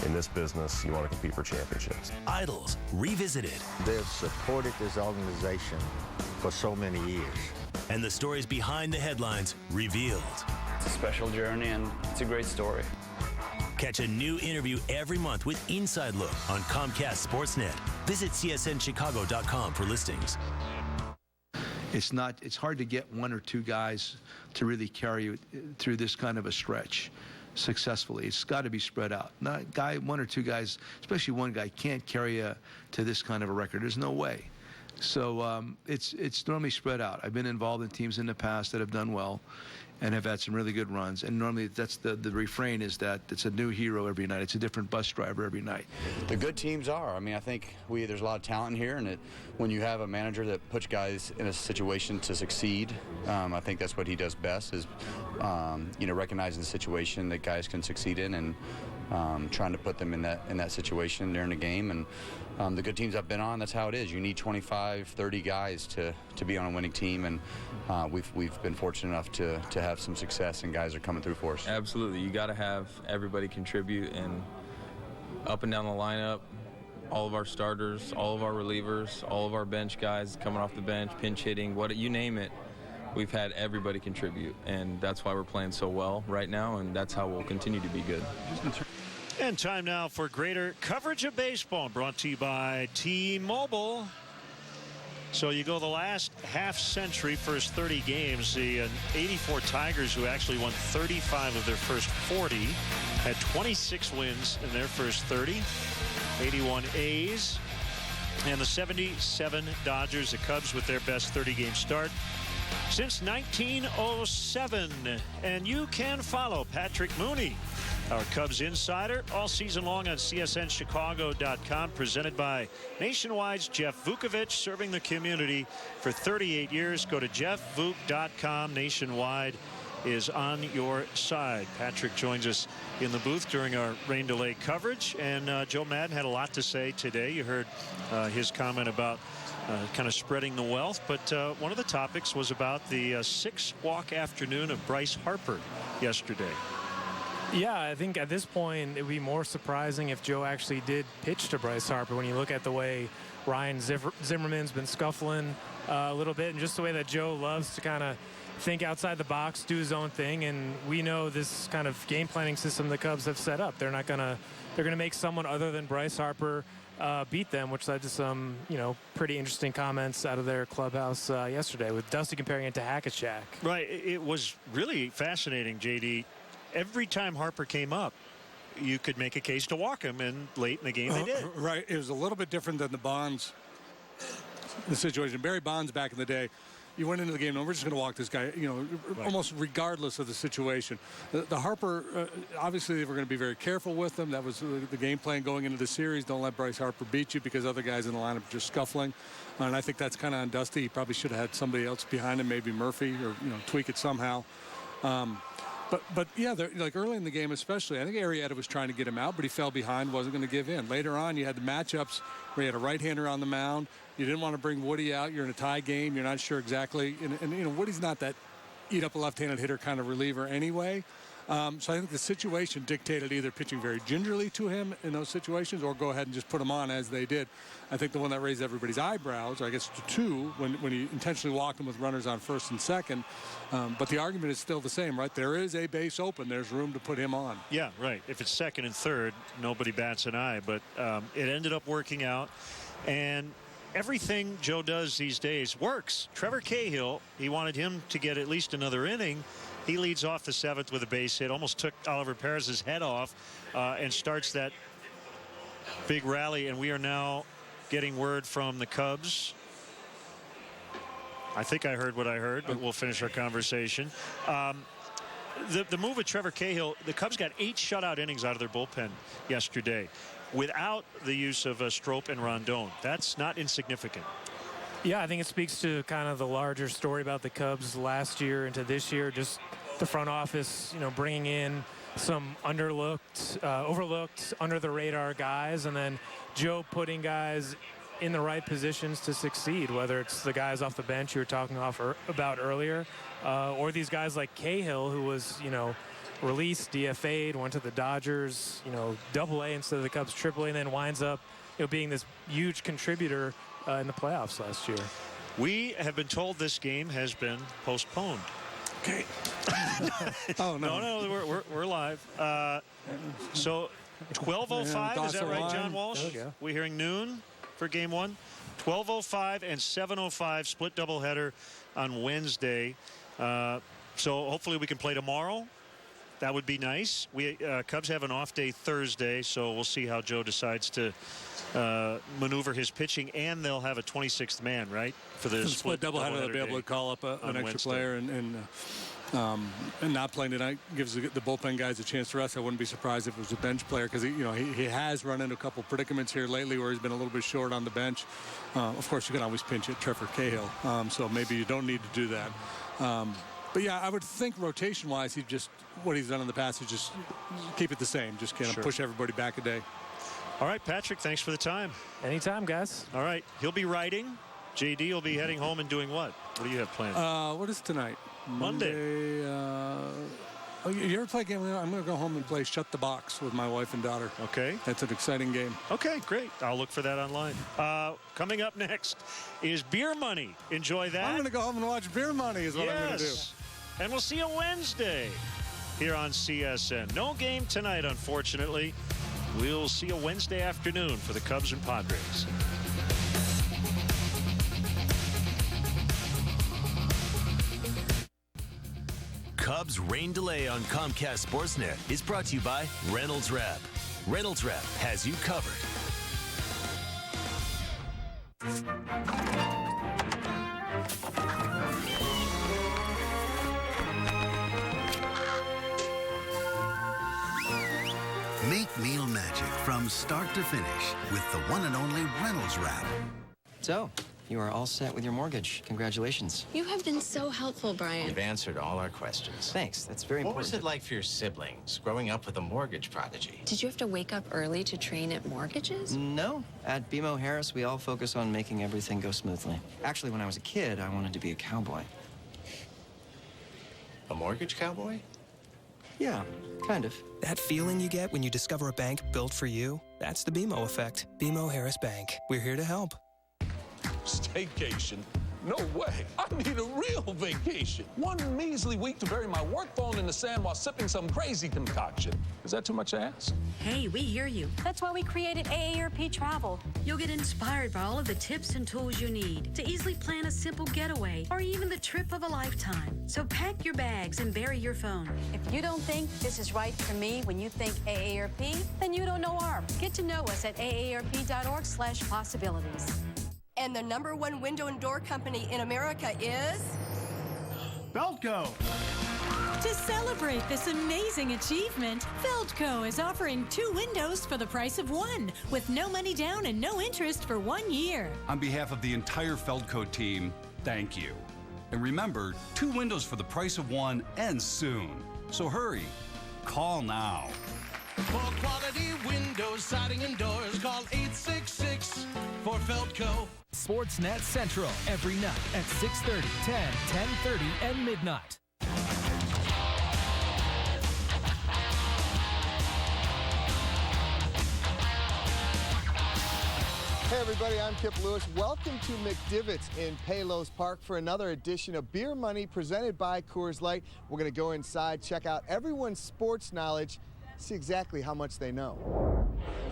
In this business, you want to compete for championships. Idols revisited. They've supported this organization for so many years. And the stories behind the headlines revealed. It's a special journey and it's a great story. Catch a new interview every month with Inside Look on Comcast Sportsnet. Visit csnchicago.com for listings. It's hard to get 1 or 2 guys to really carry you through this kind of a stretch successfully. It's got to be spread out. Not 1 or 2 guys, especially one guy, can't carry you to this kind of a record. There's no way. So it's normally spread out. I've been involved in teams in the past that have done well and have had some really good runs. And normally that's the refrain is that it's a new hero every night. It's a different bus driver every night. The good teams are. I mean, I think there's a lot of talent here, and when you have a manager that puts guys in a situation to succeed, I think that's what he does best is, recognizing the situation that guys can succeed in and trying to put them in that situation during the game. And the good teams I've been on, that's how it is. You need 25, 30 guys to be on a winning team, and we've been fortunate enough to have some success, and guys are coming through for us. Absolutely. You got to have everybody contribute, and up and down the lineup, all of our starters, all of our relievers, all of our bench guys coming off the bench, pinch hitting, you name it. We've had everybody contribute, and that's why we're playing so well right now, and that's how we'll continue to be good. And time now for greater coverage of baseball, brought to you by T-Mobile. So you go the last half century, first 30 games, the 84 Tigers, who actually won 35 of their first 40, had 26 wins in their first 30. 81 A's, and the 77 Dodgers, the Cubs with their best 30-game start since 1907. And you can follow Patrick Mooney, our Cubs insider, all season long on CSNChicago.com, presented by Nationwide's Jeff Vukovich, serving the community for 38 years. Go to jeffvuk.com, Nationwide, is on your side. Patrick joins us in the booth during our rain delay coverage, and Joe Madden had a lot to say today. You heard his comment about kind of spreading the wealth, but one of the topics was about the 6-walk afternoon of Bryce Harper yesterday. Yeah, I think at this point it would be more surprising if Joe actually did pitch to Bryce Harper when you look at the way Ryan Zimmerman's been scuffling a little bit, and just the way that Joe loves to kind of think outside the box, do his own thing. And we know this kind of game planning system the Cubs have set up. They're gonna make someone other than Bryce Harper beat them, which led to some, pretty interesting comments out of their clubhouse yesterday, with Dusty comparing it to Hack-a-Shack. Right. It was really fascinating, JD. Every time Harper came up, you could make a case to walk him, and late in the game they did. Right. It was a little bit different than the Bonds situation. Barry Bonds back in the day, you went into the game, and we're just going to walk this guy, almost regardless of the situation. The Harper, obviously they were going to be very careful with him. That was the game plan going into the series. Don't let Bryce Harper beat you because other guys in the lineup are just scuffling. And I think that's kind of on Dusty. He probably should have had somebody else behind him, maybe Murphy, or, tweak it somehow. But yeah, like early in the game especially, I think Arrieta was trying to get him out, but he fell behind, wasn't going to give in. Later on, you had the matchups where you had a right-hander on the mound. You didn't want to bring Woody out. You're in a tie game. You're not sure exactly. And Woody's not that eat-up a left-handed hitter kind of reliever anyway. So I think the situation dictated either pitching very gingerly to him in those situations or go ahead and just put him on as they did. I think the one that raised everybody's eyebrows, or I guess to two, when he intentionally walked him with runners on first and second. But the argument is still the same, right? There is a base open. There's room to put him on. Yeah, right. If it's second and third, nobody bats an eye. But it ended up working out. And everything Joe does these days works. Trevor Cahill, he wanted him to get at least another inning. He leads off the 7th with a base hit, almost took Oliver Perez's head off, and starts that big rally. And we are now getting word from the Cubs. I think I heard what I heard, but we'll finish our conversation. The move of Trevor Cahill, the Cubs got 8 shutout innings out of their bullpen yesterday without the use of Strop and Rondon. That's not insignificant. Yeah, I think it speaks to kind of the larger story about the Cubs last year into this year. Just the front office, bringing in some overlooked, under the radar guys, and then Joe putting guys in the right positions to succeed, whether it's the guys off the bench you were talking about earlier, or these guys like Cahill, who was, released, DFA'd, went to the Dodgers, AA instead of the Cubs AAA, and then winds up, being this huge contributor in the playoffs last year. We have been told this game has been postponed. Okay. Oh, no. No, we're live. So 12:05, is that right, John Walsh? We're hearing noon for game 1. 12:05 and 7:05 split doubleheader on Wednesday. So hopefully we can play tomorrow. That would be nice. We Cubs have an off day Thursday, so we'll see how Joe decides to maneuver his pitching, and they'll have a 26th man, right, for the split doubleheader. They'll be able to call up an extra Wednesday. player, and not playing tonight gives the bullpen guys a chance to rest. I wouldn't be surprised if it was a bench player, because he has run into a couple predicaments here lately where he's been a little bit short on the bench. Of course, you can always pinch at Trevor Cahill, so maybe you don't need to do that. But yeah, I would think rotation-wise, what he's done in the past is just keep it the same, just kind of push everybody back a day. All right, Patrick, thanks for the time. Anytime, guys. All right, he'll be writing. JD will be heading home and doing what? What do you have planned? What is tonight? Monday. You ever play a game? I'm going to go home and play Shut the Box with my wife and daughter. Okay. That's an exciting game. Okay, great. I'll look for that online. Coming up next is Beer Money. Enjoy that. I'm going to go home and watch Beer Money is what I'm going to do. And we'll see you Wednesday here on CSN. No game tonight, unfortunately. We'll see you Wednesday afternoon for the Cubs and Padres. Cubs rain delay on Comcast Sportsnet is brought to you by Reynolds Wrap. Reynolds Wrap has you covered. Make meal magic from start to finish with the one and only Reynolds Wrap. So, You are all set with your mortgage. Congratulations. You have been so helpful, Brian. You've answered all our questions. Thanks. That's very important. What was it like for your siblings, growing up with a mortgage prodigy? Did you have to wake up early to train at mortgages? No. At BMO Harris, we all focus on making everything go smoothly. Actually, when I was a kid, I wanted to be a cowboy. A mortgage cowboy? Yeah, kind of. That feeling you get when you discover a bank built for you, that's the BMO effect. BMO Harris Bank. We're here to help. Staycation? No way. I need a real vacation. One measly week to bury my work phone in the sand while sipping some crazy concoction. Is that too much to ask? Hey, we hear you. That's why we created AARP Travel. You'll get inspired by all of the tips and tools you need to easily plan a simple getaway or even the trip of a lifetime. So pack your bags and bury your phone. If you don't think this is right for me when you think AARP, then you don't know ARP. Get to know us at aarp.org/possibilities. And the #1 window and door company in America is... Feldco. To celebrate this amazing achievement, Feldco is offering 2 windows for the price of 1, with no money down and no interest for 1 year. On behalf of the entire Feldco team, thank you. And remember, 2 windows for the price of 1 ends soon. So hurry. Call now. For quality windows, siding, and doors, call 866 for Feldco. Sportsnet Central every night at 6:30, 10, 10:30, and midnight. Hey everybody, I'm Kip Lewis. Welcome to McDivitt's in Palos Park for another edition of Beer Money presented by Coors Light. We're going to go inside, check out everyone's sports knowledge, see exactly how much they know.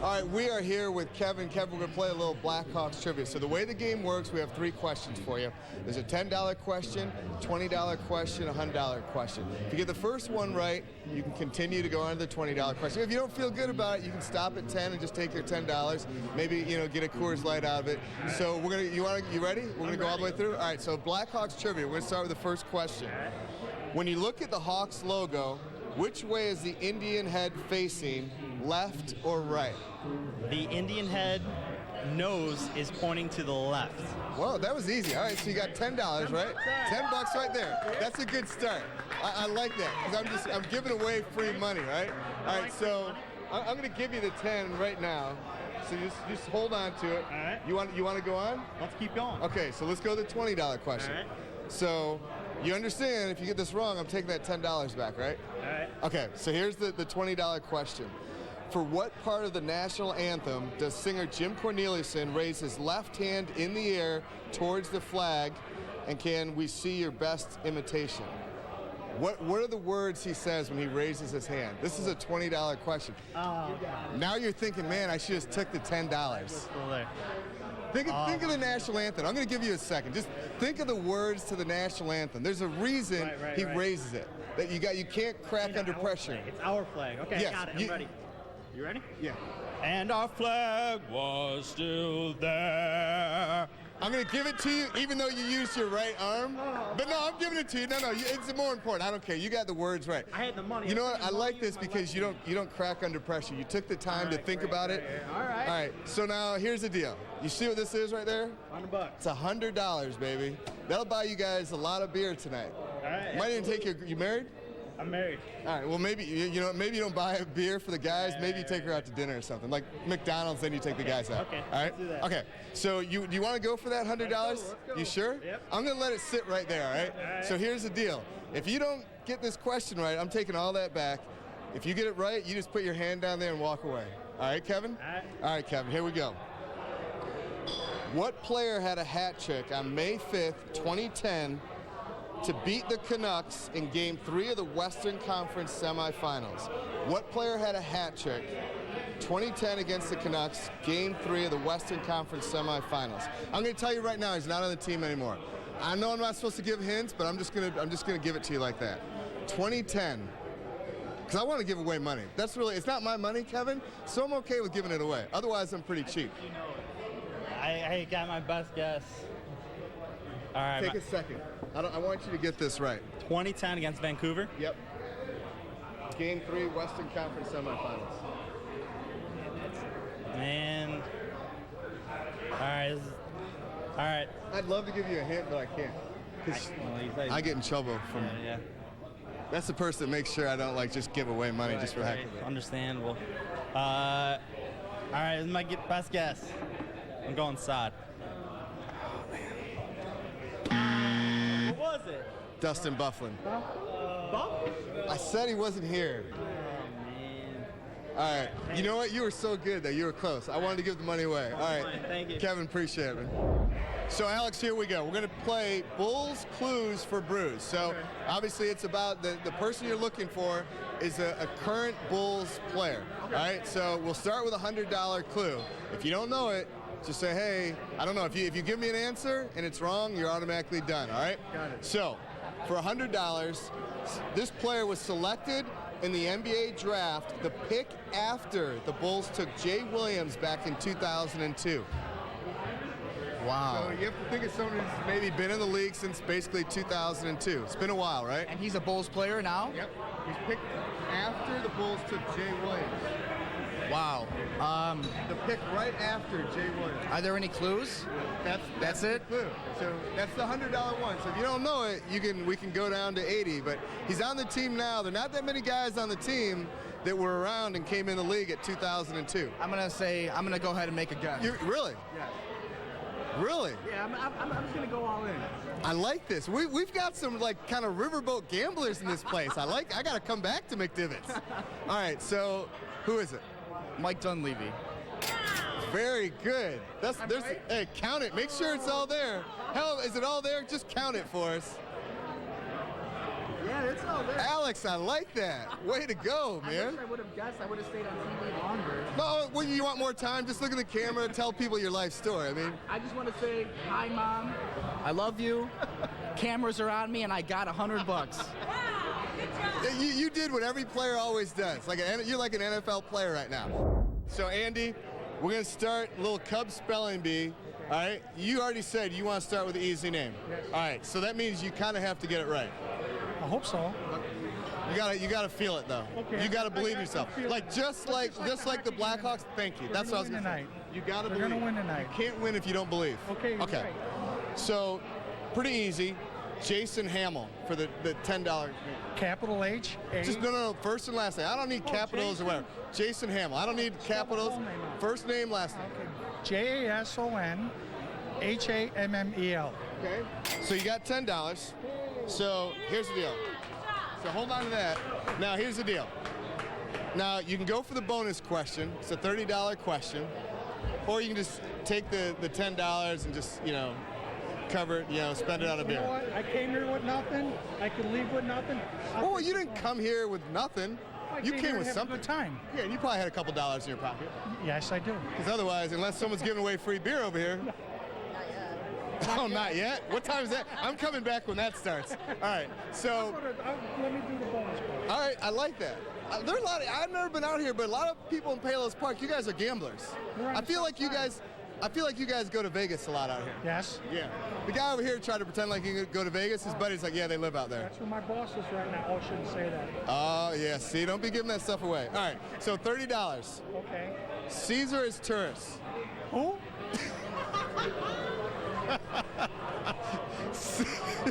All right, we are here with Kevin. Kevin, we're going to play a little Blackhawks trivia. So the way the game works, we have 3 questions for you. There's a $10 question, $20 question, a $100 question. If you get the first one right, you can continue to go on to the $20 question. If you don't feel good about it, you can stop at 10 and just take your $10. Maybe, get a Coors Light out of it. So we're going to, you ready? We're going to go all the way through? All right, so Blackhawks trivia. We're going to start with the first question. When you look at the Hawks logo, which way is the Indian head facing, left or right? The Indian head nose is pointing to the left. Whoa, that was easy. All right, so you got $10, right? $10 right there. That's a good start. I like that because I'm giving away free money, right? All right, so I'm going to give you the 10 right now. So just hold on to it. All right. You want to go on? Let's keep going. Okay, so let's go to the $20 question. All right. So you understand if you get this wrong, I'm taking that $10 back, right? All right. Okay, so here's the $20 question. For what part of the national anthem does singer Jim Corneliuson raise his left hand in the air towards the flag, and can we see your best imitation? What are the words he says when he raises his hand? This is a $20 question. Oh, now you're thinking, man, I should have took the $10. Think of the national anthem. I'm going to give you a second. Just think of the words to the national anthem. There's a reason he raises it. That you can't crack under pressure. Flag. It's our flag. Okay, yes, got it. I'm ready. You ready? Yeah. And our flag was still there. I'm going to give it to you even though you used your right arm. But no, I'm giving it to you. No, it's more important. I don't care. You got the words right. I had the money. You know what? I like this because you don't crack under pressure. You took the time to think about it. All right. All right. So now here's the deal. You see what this is right there? $100. It's $100, baby. That'll buy you guys a lot of beer tonight. All right. Might even take you married? I'm married. All right, well, maybe maybe you don't buy a beer for the guys. Maybe you take her out to dinner or something. Like McDonald's, then you take the guys out. Okay, all right? let's do that. Okay, so do you want to go for that $100? Let's go. You sure? Yep. I'm going to let it sit right there, all right? All right? So here's the deal. If you don't get this question right, I'm taking all that back. If you get it right, you just put your hand down there and walk away. All right, Kevin? All right. All right, Kevin, here we go. What player had a hat trick on May 5th, 2010, to beat the Canucks in Game 3 of the Western Conference semifinals? What player had a hat trick 2010 against the Canucks, Game 3 of the Western Conference semifinals? I'm going to tell you right now, he's not on the team anymore. I know I'm not supposed to give hints, but I'm just going to give it to you like that. 2010. Because I want to give away money. It's not my money, Kevin, so I'm okay with giving it away. Otherwise, I'm pretty cheap. I got my best guess. All right. Take a second. I want you to get this right. 2010 against Vancouver? Yep. Game 3, Western Conference semifinals. Man. All right. right. I'd love to give you a hint, but I can't. 'Cause I get in trouble from. Yeah. That's the person that makes sure I don't like just give away money just for heck of it. Understandable. All right, this is my best guess. I'm going sod. What was it? Dustin Bufflin. I said he wasn't here. All right. You know what? You were so good that you were close. I wanted to give the money away. All right. Thank you. Kevin, appreciate it, man. So, Alex, here we go. We're going to play Bulls Clues for Brews. So, obviously, it's about the person you're looking for is a current Bulls player. All right? So, we'll start with a $100 clue. If you don't know it, just say, hey, I don't know. If you give me an answer and it's wrong, you're automatically done. All right? Got it. So, for $100, this player was selected in the NBA draft, the pick after the Bulls took Jay Williams back in 2002. Wow. So you have to think of someone who's maybe been in the league since basically 2002. It's been a while, right? And he's a Bulls player now? Yep. He's picked after the Bulls took Jay Williams. Wow. The pick right after Jay Williams. Are there any clues? That's it. Clue. So that's the $100 one. So if you don't know it, we can go down to 80. But he's on the team now. There are not that many guys on the team that were around and came in the league at 2002. I'm gonna go ahead and make a guess. Really? Yeah. Really? Yeah, I'm just gonna go all in. I like this. We've got some like kind of riverboat gamblers in this place. I gotta come back to McDivitt's. All right, so who is it? Mike Dunleavy. Very good. Hey, count it. Make sure it's all there. Hell, is it all there? Just count it for us. Yeah, it's all there. Alex, I like that. Way to go, man. I wish I would have guessed. I would have stayed on TV longer. No, when you want more time, just look at the camera and tell people your life story. I mean, I just want to say, hi, Mom. I love you. Cameras are on me, and I got $100. You did what every player always does. You're like an NFL player right now. So, Andy, we're going to start a little Cubs spelling bee. All right? You already said you want to start with an easy name. Yes. All right, so that means you kind of have to get it right. I hope so. You gotta feel it though. Okay. You gotta believe yourself. Just like the Blackhawks. Thank you. That's what I was gonna say. You gotta believe. We're gonna win tonight. You can't win if you don't believe. Okay. Okay. Right. So, pretty easy. Jason Hamill for the $10. Capital H. Just no. First and last name. I don't need capitals or whatever. Jason Hamill. I don't need capitals. First name, last name. Okay. JASONHAMMEL. Okay. So you got $10. So here's the deal. So hold on to that. Now here's the deal. Now you can go for the bonus question. It's a $30 question, or you can just take the $10 and just cover it. Spend it on a beer. You know what? I came here with nothing. I can leave with nothing. Well, you didn't come here with nothing. You came with something. A good time. Yeah, and you probably had a couple dollars in your pocket. Yes, I do. Because otherwise, unless someone's giving away free beer over here. Oh, not yet? What time is that? I'm coming back when that starts. All right, so. Let me do the bonus part. All right, I like that. There are a lot. I've never been out here, but a lot of people in Palos Park. You guys are gamblers. I feel like you guys go to Vegas a lot out here. Yes. Yeah. The guy over here tried to pretend like he could go to Vegas. His buddy's like, yeah, they live out there. That's where my boss is right now. Oh, I shouldn't say that. Oh, yeah. See, don't be giving that stuff away. All right, so $30. Okay. Caesar is tourist. Who?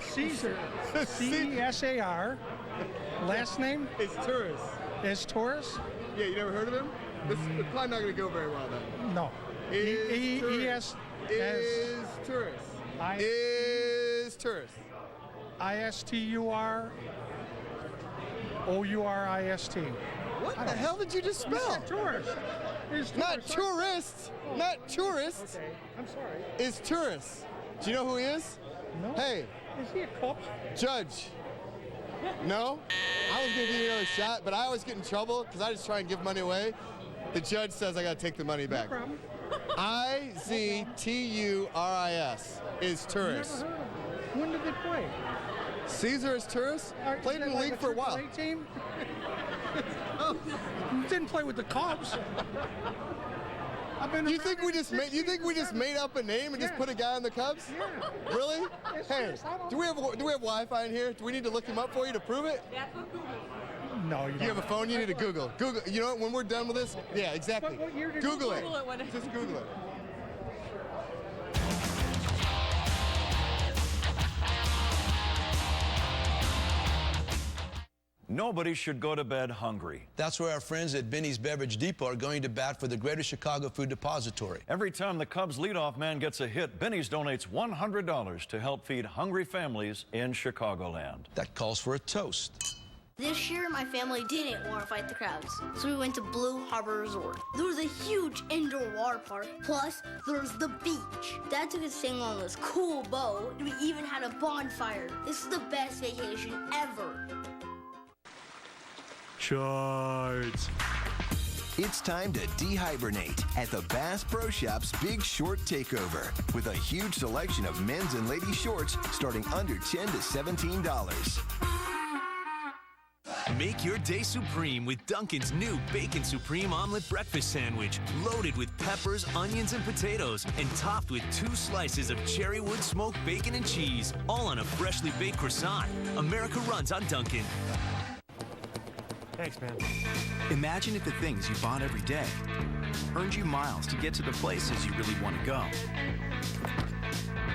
Caesar. C-E-S-A-R. Last name? It's tourist. Is tourist? Yeah, you never heard of him? This is probably not going to go very well then. No. Is tourist. Is tourist. I-S-T-U-R-O-U-R-I-S-T. What the hell did you just spell? Tourist. Not tourist. Oh. Not tourist. Okay, I'm sorry. Is tourist. Do you know who he is? No. Hey. Is he a cop? Judge. No? I was going to give you another shot, but I always get in trouble because I just try and give money away. The judge says I got to take the money back. No problem. I-Z-T-U-R-I-S is tourist. Never heard of him. When did they play? Caesar is tourist? Played in the league for a while. Team? Didn't play with the Cubs. You think we just made up a name and just put a guy on the Cubs? Yeah. Really? Hey, do we have Wi-Fi in here? Do we need to look him up for you to prove it? No, you don't. You have a phone? You need to Google. Google. You know what? When we're done with this, yeah, exactly. What year did Google you it. Just Google it. nobody should go to bed hungry. That's where our friends at Benny's Beverage Depot are going to bat for the Greater Chicago Food Depository. Every time the Cubs leadoff man gets a hit, Benny's donates $100 to help feed hungry families in Chicagoland. That calls for a toast. This year, my family didn't want to fight the crowds, so we went to Blue Harbor Resort. There was a huge indoor water park, plus there was the beach. Dad took us staying on this cool boat, and we even had a bonfire. This is the best vacation ever. Shorts. It's time to dehibernate at the Bass Pro Shop's Big Short Takeover with a huge selection of men's and ladies' shorts starting under $10 to $17. Make your day supreme with Dunkin's new Bacon Supreme Omelet Breakfast Sandwich, loaded with peppers, onions, and potatoes, and topped with 2 slices of cherrywood smoked bacon and cheese, all on a freshly baked croissant. America runs on Dunkin'. Thanks, man. Imagine if the things you bought every day earned you miles to get to the places you really want to go.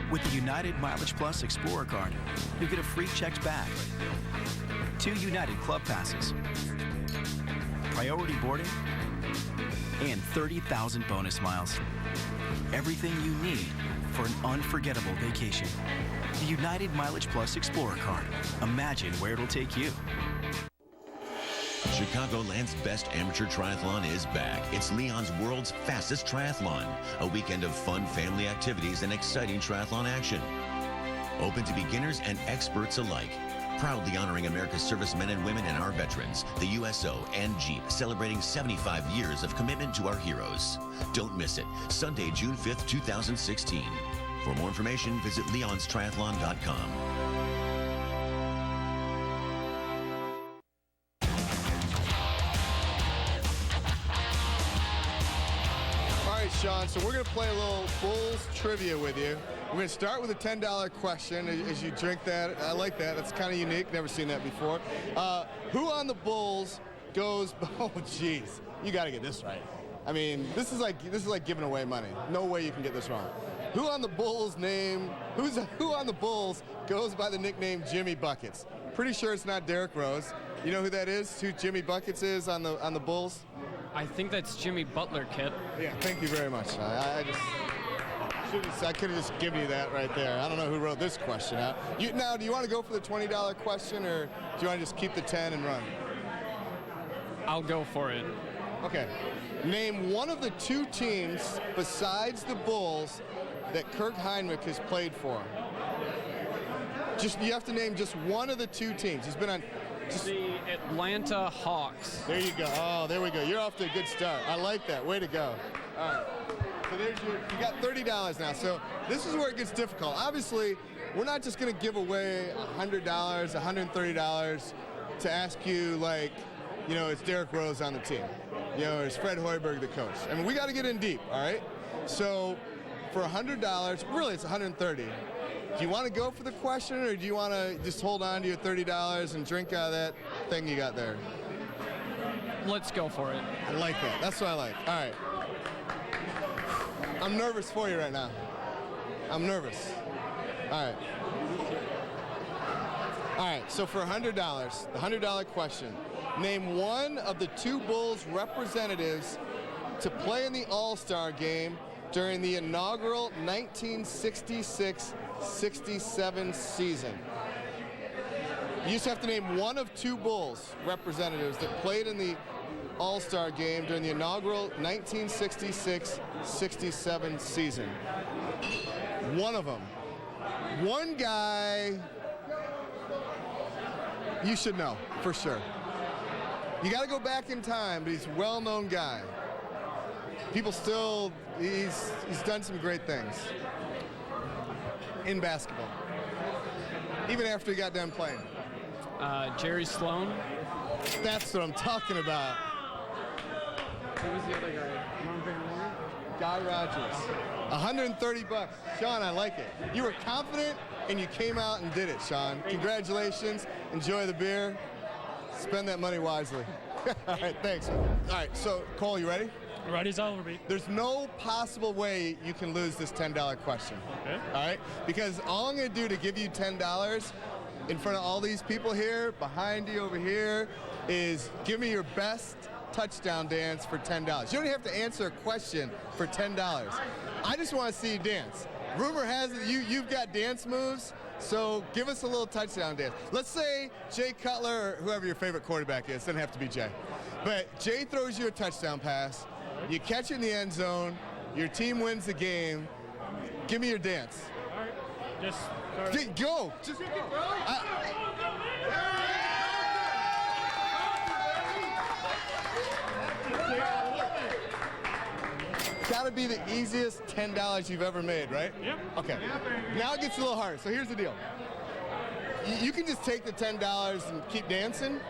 With the United Mileage Plus Explorer card, you'll get a free checked bag, 2 United Club passes, priority boarding, and 30,000 bonus miles. Everything you need for an unforgettable vacation. The United Mileage Plus Explorer card. Imagine where it'll take you. Chicagoland's best amateur triathlon is back. It's Leon's world's fastest triathlon. A weekend of fun family activities and exciting triathlon action. Open to beginners and experts alike. Proudly honoring America's servicemen and women and our veterans. The USO and Jeep celebrating 75 years of commitment to our heroes. Don't miss it. Sunday, June 5th, 2016. For more information, visit leonstriathlon.com. Sean, so we're going to play a little Bulls trivia with you. We're going to start with a $10 question as you drink that. I like that. That's kind of unique. Never seen that before. Who on the Bulls goes, oh, geez, you got to get this right. I mean, this is like giving away money. No way you can get this wrong. Who on the Bulls goes by the nickname Jimmy Buckets? Pretty sure it's not Derrick Rose. You know who that is? Who Jimmy Buckets is on the Bulls? I think that's Jimmy Butler, kid. Yeah, thank you very much. I could have just given you that right there. I don't know who wrote this question out. Now, do you want to go for the $20 question, or do you want to just keep the 10 and run? I'll go for it. Okay. Name one of the 2 teams besides the Bulls that Kirk Heinrich has played for. You have to name just one of the 2 teams. He's been on. The Atlanta Hawks. There you go. Oh, there we go. You're off to a good start. I like that. Way to go. All right. So you got $30 now. So this is where it gets difficult. Obviously, we're not just going to give away $100, $130 to ask you, like, it's Derrick Rose on the team. Or is Fred Hoiberg the coach? I mean, we got to get in deep, all right? So for $100, really it's $130. Do you want to go for the question, or do you want to just hold on to your $30 and drink out of that thing you got there? Let's go for it. I like that. That's what I like. All right. I'm nervous for you right now. I'm nervous. All right. All right, so for $100, the $100 question, name one of the 2 Bulls representatives to play in the All-Star game during the inaugural 1966-67 season. You just have to name one of 2 Bulls representatives that played in the All-Star game during the inaugural 1966-67 season. One of them. One guy you should know, for sure. You got to go back in time, but he's a well-known guy. People still, he's done some great things in basketball, even after he got done playing. Jerry Sloan. That's what I'm talking about. Who was the other guy? Guy Rogers. $130. Sean, I like it. You were confident, and you came out and did it, Sean. Congratulations. Enjoy the beer. Spend that money wisely. All right, thanks. All right, so, Cole, you ready? Ready as I'll be. There's no possible way you can lose this $10 question. Okay. All right? Because all I'm going to do to give you $10 in front of all these people here, behind you over here, is give me your best touchdown dance for $10. You don't even have to answer a question for $10. I just want to see you dance. Rumor has it you've got dance moves, so give us a little touchdown dance. Let's say Jay Cutler, or whoever your favorite quarterback is, doesn't have to be Jay. But Jay throws you a touchdown pass, you catch it in the end zone, your team wins the game. Give me your dance. All right. Just go. Just go. Gotta be the easiest $10 you've ever made, right? Yep. Okay. Now it gets a little harder. So here's the deal. You can just take the $10 and keep dancing,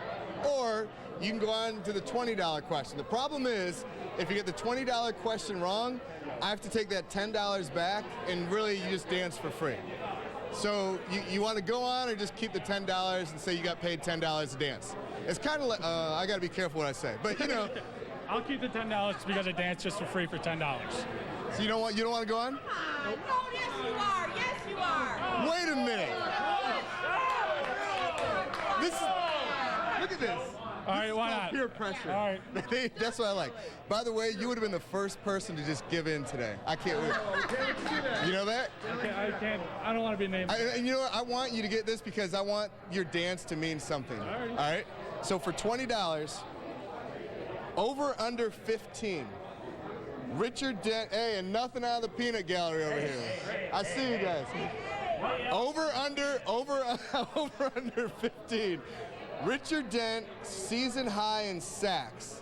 or you can go on to the $20 question. The problem is, if you get the $20 question wrong, I have to take that $10 back, and really you just dance for free. So you want to go on or just keep the $10 and say you got paid $10 to dance? It's kind of like, I got to be careful what I say, but you know. I'll keep the $10 because I dance just for free for $10. So you don't want to go on? No, yes you are. Yes you are. Wait a minute. Look at this. All right, why not? Peer pressure. All right. That's what I like. By the way, you would have been the first person to just give in today. I can't wait. You know that? I can't. I don't want to be named. And you know what? I want you to get this because I want your dance to mean something. All right? So for $20, over under 15. Richard Dent, hey, and nothing out of the peanut gallery over here. I see you guys. Over under 15. Richard Dent, season high in sacks.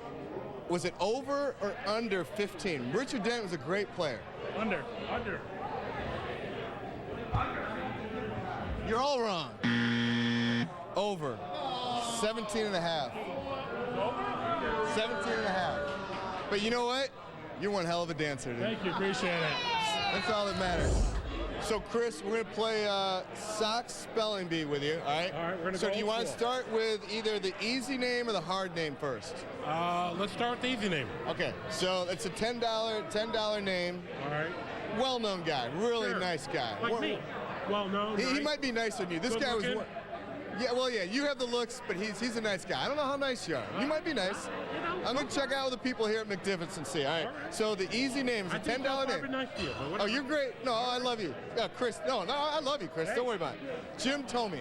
Was it over or under 15? Richard Dent was a great player. Under. You're all wrong. Over. 17 and a half. 17 and a half. But you know what? You're one hell of a dancer, dude. Thank you, appreciate it. That's all that matters. So, Chris, we're going to play Sox Spelling Bee with you, all right? All right, we're going to So go do you want to full. start with either the easy name or the hard name first? Let's start with the easy name. Okay, so it's a $10 name. All right. Well-known guy, really Sure. nice guy. Like me. Well-known. He right? might be nicer than you. This Good guy was... looking? Yeah, you have the looks, but he's a nice guy. I don't know how nice you are. You might be nice. I'm going to check out with the people here at McDivitt's and see. All right. So the easy name is a $10 name. Nice to you, Oh, you're great. No, I love you. Chris. No, I love you, Chris. Don't worry about it. Jim Tomey.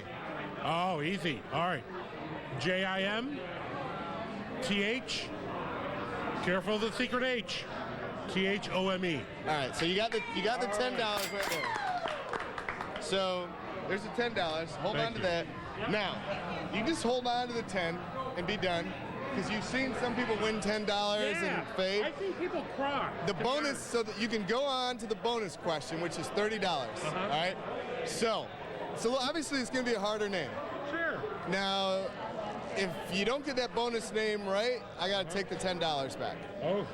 Oh, easy. All right. J-I-M-T-H. Careful of the secret H. T-H-O-M-E. All right. So you got the $10 right there. So there's the $10. Hold on to that. Now, you just hold on to the 10 and be done. Because you've seen some people win $10 and fade. I think people cry. The bonus, so that you can go on to the bonus question, which is $30. All right. So obviously it's going to be a harder name. Sure. Now, if you don't get that bonus name right, I got to take the $10 back. Oh.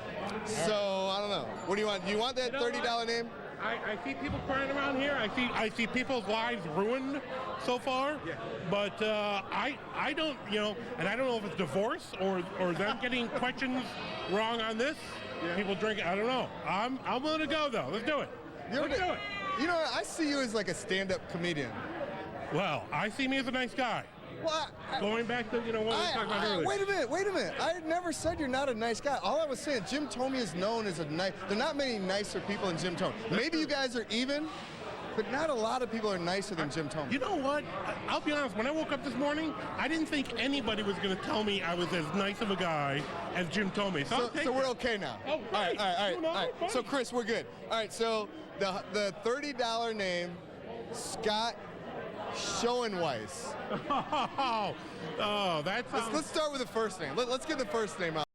So I don't know. What do you want? Do you want that $30 name? I see people crying around here. I see people's lives ruined so far. Yeah. But I don't, and I don't know if it's divorce or them getting questions wrong on this. Yeah. People drinking. I don't know. I'm willing to go though. Let's do it. Let's do it. You know, I see you as like a stand-up comedian. Well, I see me as a nice guy. Well, going back to what we were talking about earlier. Wait a minute. I never said you're not a nice guy. All I was saying, Jim Tomey is known as a nice. There are not many nicer people than Jim Tomey. Maybe you guys are even, but not a lot of people are nicer than Jim Tomey. You know what? I'll be honest. When I woke up this morning, I didn't think anybody was going to tell me I was as nice of a guy as Jim Tomey. So we're okay now. Oh, all right. So Chris, we're good. All right. So the $30 name, Scott Schoenweiss. Oh, that sounds... Let's start with the first name. Let's get the first name out.